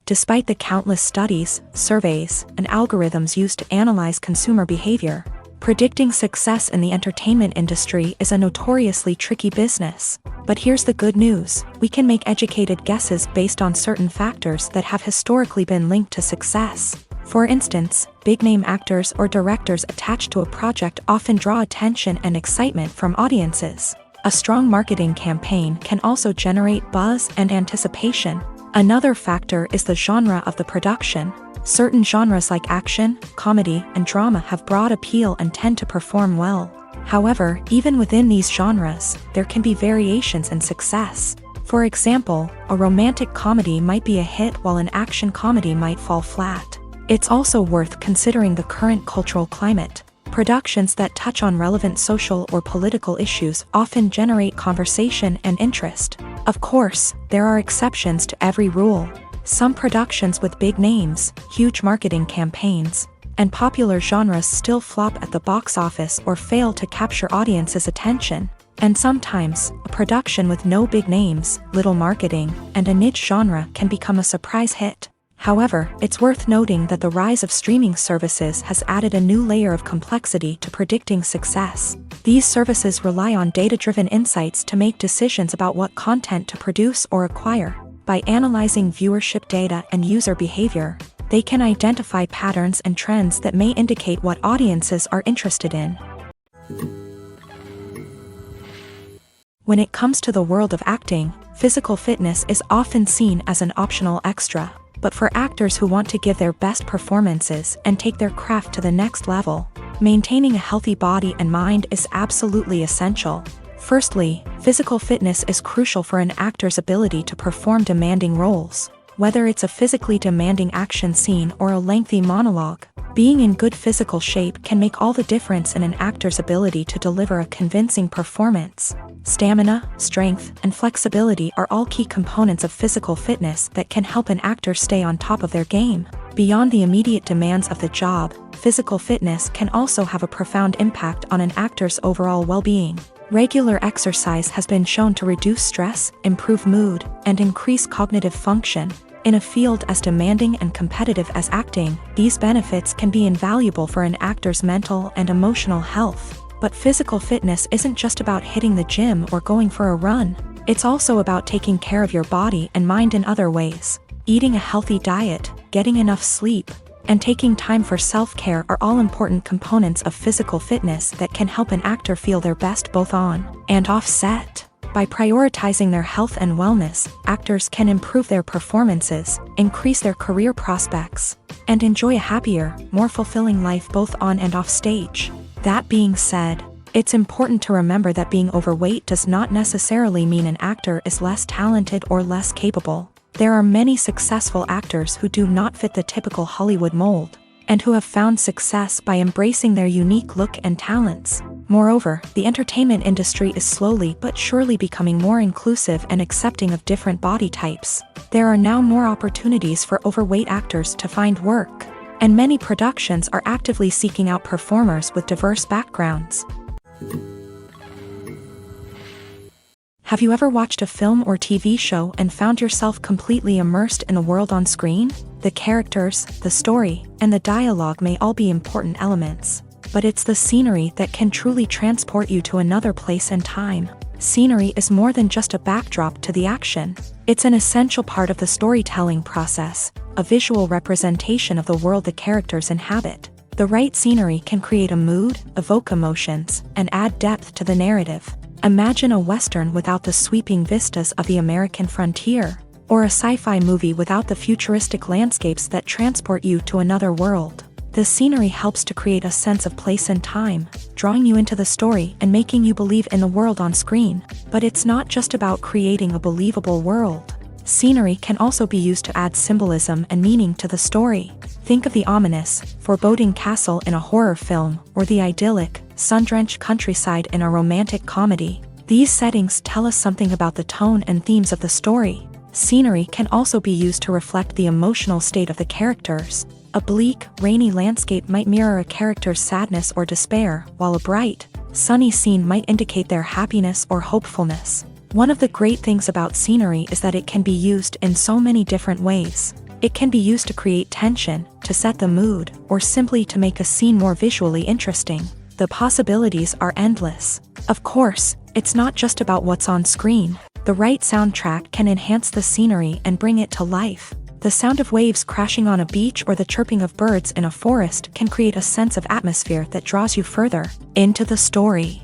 Despite the countless studies, surveys, and algorithms used to analyze consumer behavior, predicting success in the entertainment industry is a notoriously tricky business. But here's the good news: we can make educated guesses based on certain factors that have historically been linked to success. For instance, big-name actors or directors attached to a project often draw attention and excitement from audiences. A strong marketing campaign can also generate buzz and anticipation. Another factor is the genre of the production. Certain genres like action, comedy, and drama have broad appeal and tend to perform well. However, even within these genres, there can be variations in success. For example, a romantic comedy might be a hit while an action comedy might fall flat. It's also worth considering the current cultural climate. Productions that touch on relevant social or political issues often generate conversation and interest. Of course, there are exceptions to every rule. Some productions with big names, huge marketing campaigns, and popular genres still flop at the box office or fail to capture audiences' attention. And sometimes, a production with no big names, little marketing, and a niche genre can become a surprise hit. However, it's worth noting that the rise of streaming services has added a new layer of complexity to predicting success. These services rely on data-driven insights to make decisions about what content to produce or acquire. By analyzing viewership data and user behavior, they can identify patterns and trends that may indicate what audiences are interested in. When it comes to the world of acting, physical fitness is often seen as an optional extra. But for actors who want to give their best performances and take their craft to the next level, maintaining a healthy body and mind is absolutely essential. Firstly, physical fitness is crucial for an actor's ability to perform demanding roles. Whether it's a physically demanding action scene or a lengthy monologue, being in good physical shape can make all the difference in an actor's ability to deliver a convincing performance. Stamina, strength, and flexibility are all key components of physical fitness that can help an actor stay on top of their game. Beyond the immediate demands of the job, physical fitness can also have a profound impact on an actor's overall well-being. Regular exercise has been shown to reduce stress, improve mood, and increase cognitive function. In a field as demanding and competitive as acting, these benefits can be invaluable for an actor's mental and emotional health. But physical fitness isn't just about hitting the gym or going for a run. It's also about taking care of your body and mind in other ways. Eating a healthy diet, getting enough sleep, and taking time for self-care are all important components of physical fitness that can help an actor feel their best both on and off set. By prioritizing their health and wellness, actors can improve their performances, increase their career prospects, and enjoy a happier, more fulfilling life both on and off stage. That being said, it's important to remember that being overweight does not necessarily mean an actor is less talented or less capable. There are many successful actors who do not fit the typical Hollywood mold, and who have found success by embracing their unique look and talents. Moreover, the entertainment industry is slowly but surely becoming more inclusive and accepting of different body types. There are now more opportunities for overweight actors to find work, and many productions are actively seeking out performers with diverse backgrounds. Have you ever watched a film or TV show and found yourself completely immersed in the world on screen? The characters, the story, and the dialogue may all be important elements, but it's the scenery that can truly transport you to another place and time. Scenery is more than just a backdrop to the action. It's an essential part of the storytelling process, a visual representation of the world the characters inhabit. The right scenery can create a mood, evoke emotions, and add depth to the narrative. Imagine a Western without the sweeping vistas of the American frontier, or a sci-fi movie without the futuristic landscapes that transport you to another world. The scenery helps to create a sense of place and time, drawing you into the story and making you believe in the world on screen. But it's not just about creating a believable world. Scenery can also be used to add symbolism and meaning to the story. Think of the ominous, foreboding castle in a horror film, or the idyllic, sun-drenched countryside in a romantic comedy. These settings tell us something about the tone and themes of the story. Scenery can also be used to reflect the emotional state of the characters. A bleak, rainy landscape might mirror a character's sadness or despair, while a bright, sunny scene might indicate their happiness or hopefulness. One of the great things about scenery is that it can be used in so many different ways. It can be used to create tension, to set the mood, or simply to make a scene more visually interesting. The possibilities are endless. Of course, it's not just about what's on screen. The right soundtrack can enhance the scenery and bring it to life. The sound of waves crashing on a beach or the chirping of birds in a forest can create a sense of atmosphere that draws you further into the story.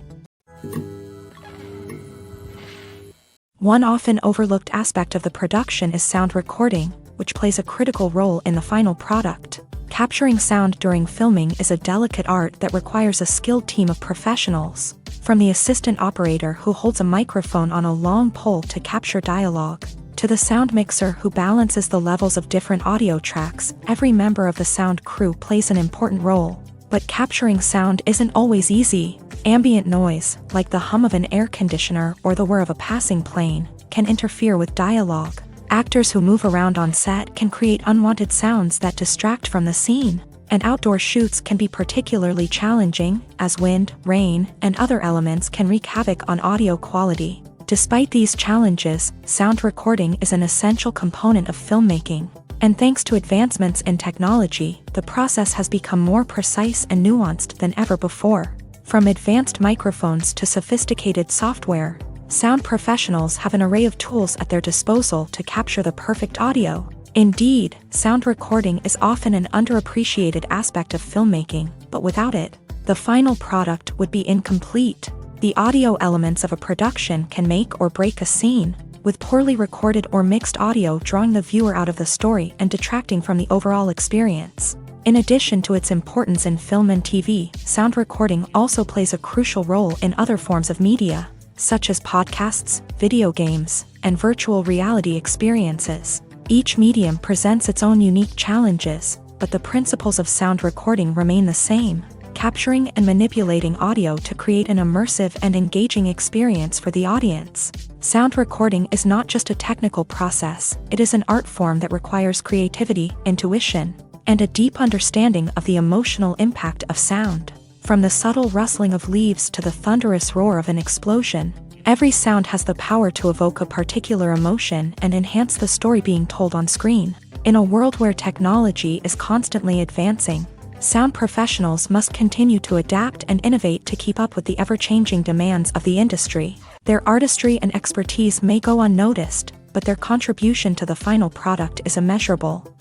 One often overlooked aspect of the production is sound recording, which plays a critical role in the final product. Capturing sound during filming is a delicate art that requires a skilled team of professionals. From the assistant operator who holds a microphone on a long pole to capture dialogue, to the sound mixer who balances the levels of different audio tracks, every member of the sound crew plays an important role. But capturing sound isn't always easy. Ambient noise, like the hum of an air conditioner or the whir of a passing plane, can interfere with dialogue. Actors who move around on set can create unwanted sounds that distract from the scene. And outdoor shoots can be particularly challenging, as wind, rain, and other elements can wreak havoc on audio quality. Despite these challenges, sound recording is an essential component of filmmaking. And thanks to advancements in technology, the process has become more precise and nuanced than ever before. From advanced microphones to sophisticated software, sound professionals have an array of tools at their disposal to capture the perfect audio. Indeed, sound recording is often an underappreciated aspect of filmmaking, but without it, the final product would be incomplete. The audio elements of a production can make or break a scene, with poorly recorded or mixed audio drawing the viewer out of the story and detracting from the overall experience. In addition to its importance in film and TV, sound recording also plays a crucial role in other forms of media, such as podcasts, video games, and virtual reality experiences. Each medium presents its own unique challenges, but the principles of sound recording remain the same: capturing and manipulating audio to create an immersive and engaging experience for the audience. Sound recording is not just a technical process, it is an art form that requires creativity, intuition, and a deep understanding of the emotional impact of sound. From the subtle rustling of leaves to the thunderous roar of an explosion, every sound has the power to evoke a particular emotion and enhance the story being told on screen. In a world where technology is constantly advancing, sound professionals must continue to adapt and innovate to keep up with the ever-changing demands of the industry. Their artistry and expertise may go unnoticed, but their contribution to the final product is immeasurable.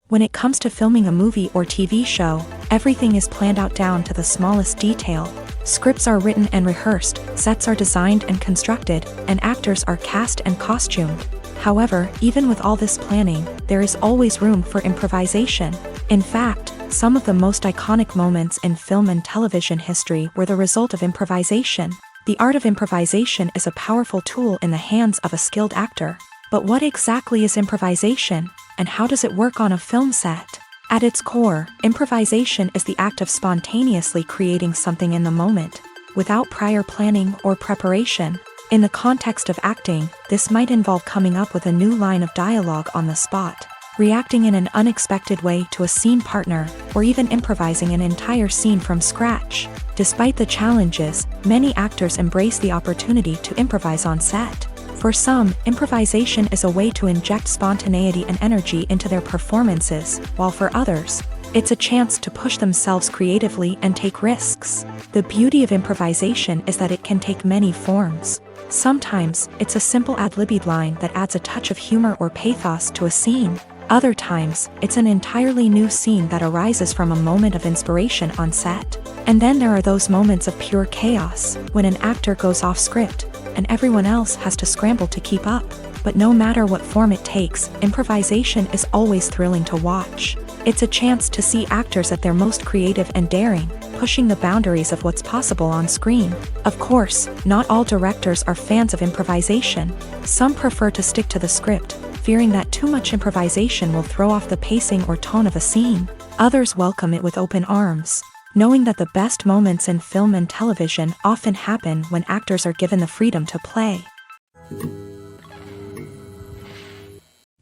When it comes to filming a movie or TV show, everything is planned out down to the smallest detail. Scripts are written and rehearsed, sets are designed and constructed, and actors are cast and costumed. However, even with all this planning, there is always room for improvisation. In fact, some of the most iconic moments in film and television history were the result of improvisation. The art of improvisation is a powerful tool in the hands of a skilled actor. But what exactly is improvisation, and how does it work on a film set? At its core, improvisation is the act of spontaneously creating something in the moment, without prior planning or preparation. In the context of acting, this might involve coming up with a new line of dialogue on the spot, reacting in an unexpected way to a scene partner, or even improvising an entire scene from scratch. Despite the challenges, many actors embrace the opportunity to improvise on set. For some, improvisation is a way to inject spontaneity and energy into their performances, while for others, it's a chance to push themselves creatively and take risks. The beauty of improvisation is that it can take many forms. Sometimes, it's a simple ad-libbed line that adds a touch of humor or pathos to a scene. Other times, it's an entirely new scene that arises from a moment of inspiration on set. And then there are those moments of pure chaos, when an actor goes off script, and everyone else has to scramble to keep up. But no matter what form it takes, improvisation is always thrilling to watch. It's a chance to see actors at their most creative and daring, pushing the boundaries of what's possible on screen. Of course, not all directors are fans of improvisation. Some prefer to stick to the script, fearing that too much improvisation will throw off the pacing or tone of a scene. Others welcome it with open arms, knowing that the best moments in film and television often happen when actors are given the freedom to play.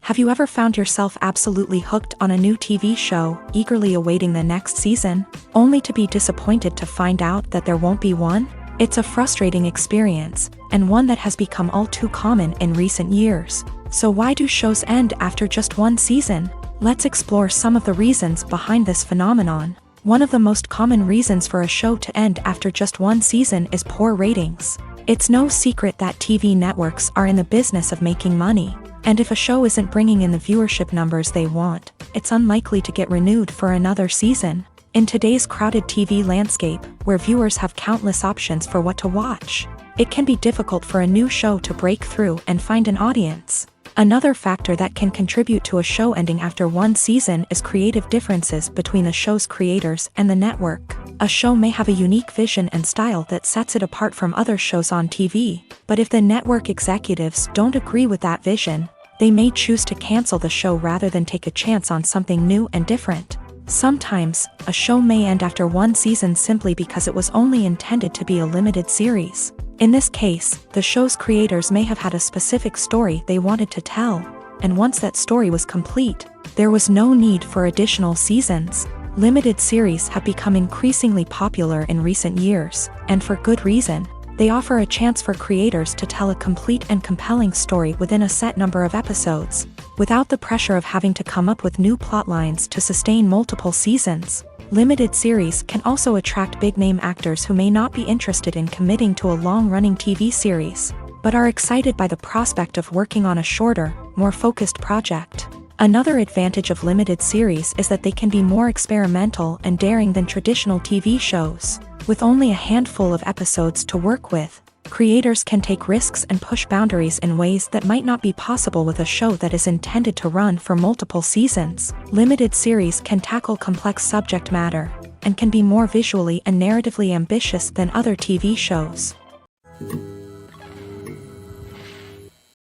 Have you ever found yourself absolutely hooked on a new TV show, eagerly awaiting the next season, only to be disappointed to find out that there won't be one? It's a frustrating experience, and one that has become all too common in recent years. So why do shows end after just one season? Let's explore some of the reasons behind this phenomenon. One of the most common reasons for a show to end after just one season is poor ratings. It's no secret that TV networks are in the business of making money. And if a show isn't bringing in the viewership numbers they want, it's unlikely to get renewed for another season. In today's crowded TV landscape, where viewers have countless options for what to watch, it can be difficult for a new show to break through and find an audience. Another factor that can contribute to a show ending after one season is creative differences between the show's creators and the network. A show may have a unique vision and style that sets it apart from other shows on TV, but if the network executives don't agree with that vision, they may choose to cancel the show rather than take a chance on something new and different. Sometimes, a show may end after one season simply because it was only intended to be a limited series. In this case, the show's creators may have had a specific story they wanted to tell, and once that story was complete, there was no need for additional seasons. Limited series have become increasingly popular in recent years, and for good reason. They offer a chance for creators to tell a complete and compelling story within a set number of episodes, without the pressure of having to come up with new plotlines to sustain multiple seasons. Limited series can also attract big-name actors who may not be interested in committing to a long-running TV series, but are excited by the prospect of working on a shorter, more focused project. Another advantage of limited series is that they can be more experimental and daring than traditional TV shows. With only a handful of episodes to work with, creators can take risks and push boundaries in ways that might not be possible with a show that is intended to run for multiple seasons. Limited series can tackle complex subject matter, and can be more visually and narratively ambitious than other TV shows.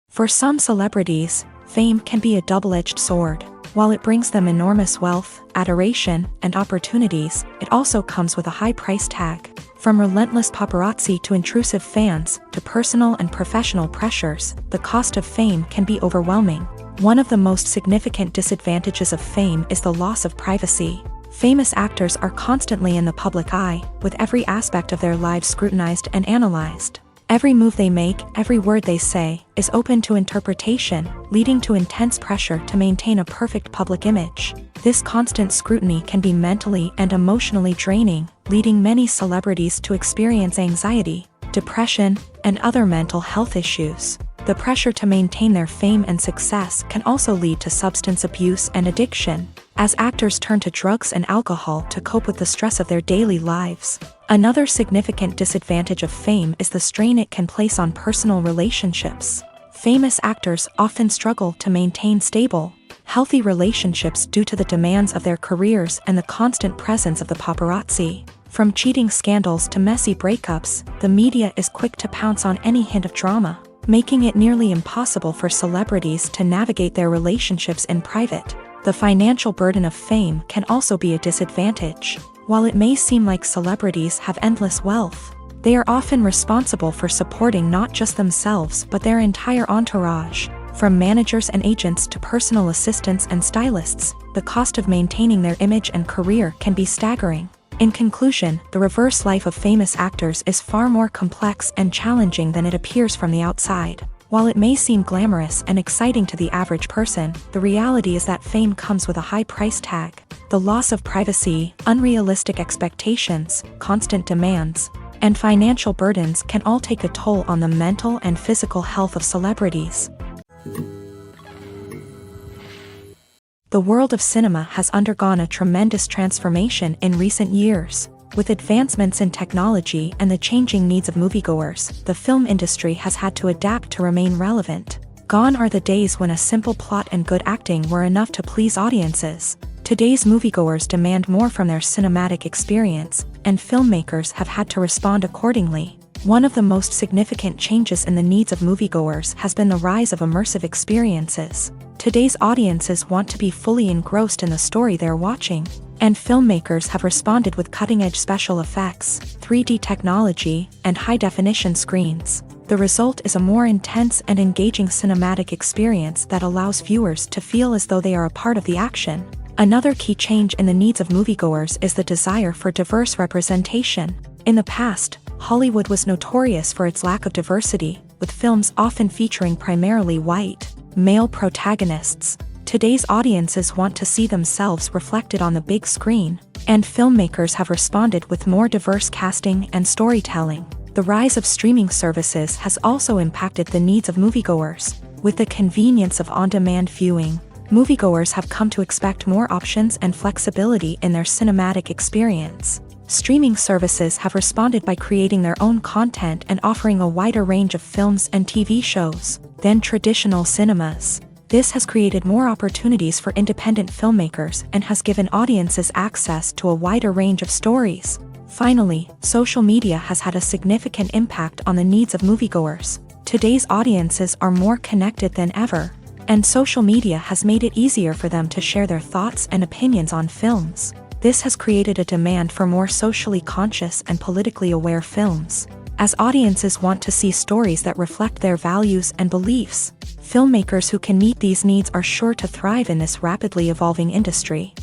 For some celebrities, fame can be a double-edged sword. While it brings them enormous wealth, adoration, and opportunities, it also comes with a high price tag. From relentless paparazzi to intrusive fans, to personal and professional pressures, the cost of fame can be overwhelming. One of the most significant disadvantages of fame is the loss of privacy. Famous actors are constantly in the public eye, with every aspect of their lives scrutinized and analyzed. Every move they make, every word they say, is open to interpretation, leading to intense pressure to maintain a perfect public image. This constant scrutiny can be mentally and emotionally draining, leading many celebrities to experience anxiety, depression, and other mental health issues. The pressure to maintain their fame and success can also lead to substance abuse and addiction, as actors turn to drugs and alcohol to cope with the stress of their daily lives. Another significant disadvantage of fame is the strain it can place on personal relationships. Famous actors often struggle to maintain stable, healthy relationships due to the demands of their careers and the constant presence of the paparazzi. From cheating scandals to messy breakups, the media is quick to pounce on any hint of drama, making it nearly impossible for celebrities to navigate their relationships in private. The financial burden of fame can also be a disadvantage. While it may seem like celebrities have endless wealth, they are often responsible for supporting not just themselves but their entire entourage. From managers and agents to personal assistants and stylists, the cost of maintaining their image and career can be staggering. In conclusion, the reverse life of famous actors is far more complex and challenging than it appears from the outside. While it may seem glamorous and exciting to the average person, the reality is that fame comes with a high price tag. The loss of privacy, unrealistic expectations, constant demands, and financial burdens can all take a toll on the mental and physical health of celebrities. The world of cinema has undergone a tremendous transformation in recent years. With advancements in technology and the changing needs of moviegoers, the film industry has had to adapt to remain relevant. Gone are the days when a simple plot and good acting were enough to please audiences. Today's moviegoers demand more from their cinematic experience, and filmmakers have had to respond accordingly. One of the most significant changes in the needs of moviegoers has been the rise of immersive experiences. Today's audiences want to be fully engrossed in the story they're watching, and filmmakers have responded with cutting-edge special effects, 3D technology, and high-definition screens. The result is a more intense and engaging cinematic experience that allows viewers to feel as though they are a part of the action. Another key change in the needs of moviegoers is the desire for diverse representation. In the past, Hollywood was notorious for its lack of diversity, with films often featuring primarily white, male protagonists. Today's audiences want to see themselves reflected on the big screen, and filmmakers have responded with more diverse casting and storytelling. The rise of streaming services has also impacted the needs of moviegoers. With the convenience of on-demand viewing, moviegoers have come to expect more options and flexibility in their cinematic experience. Streaming services have responded by creating their own content and offering a wider range of films and TV shows than traditional cinemas. This has created more opportunities for independent filmmakers and has given audiences access to a wider range of stories. Finally, social media has had a significant impact on the needs of moviegoers. Today's audiences are more connected than ever, and social media has made it easier for them to share their thoughts and opinions on films. This has created a demand for more socially conscious and politically aware films. As audiences want to see stories that reflect their values and beliefs, filmmakers who can meet these needs are sure to thrive in this rapidly evolving industry.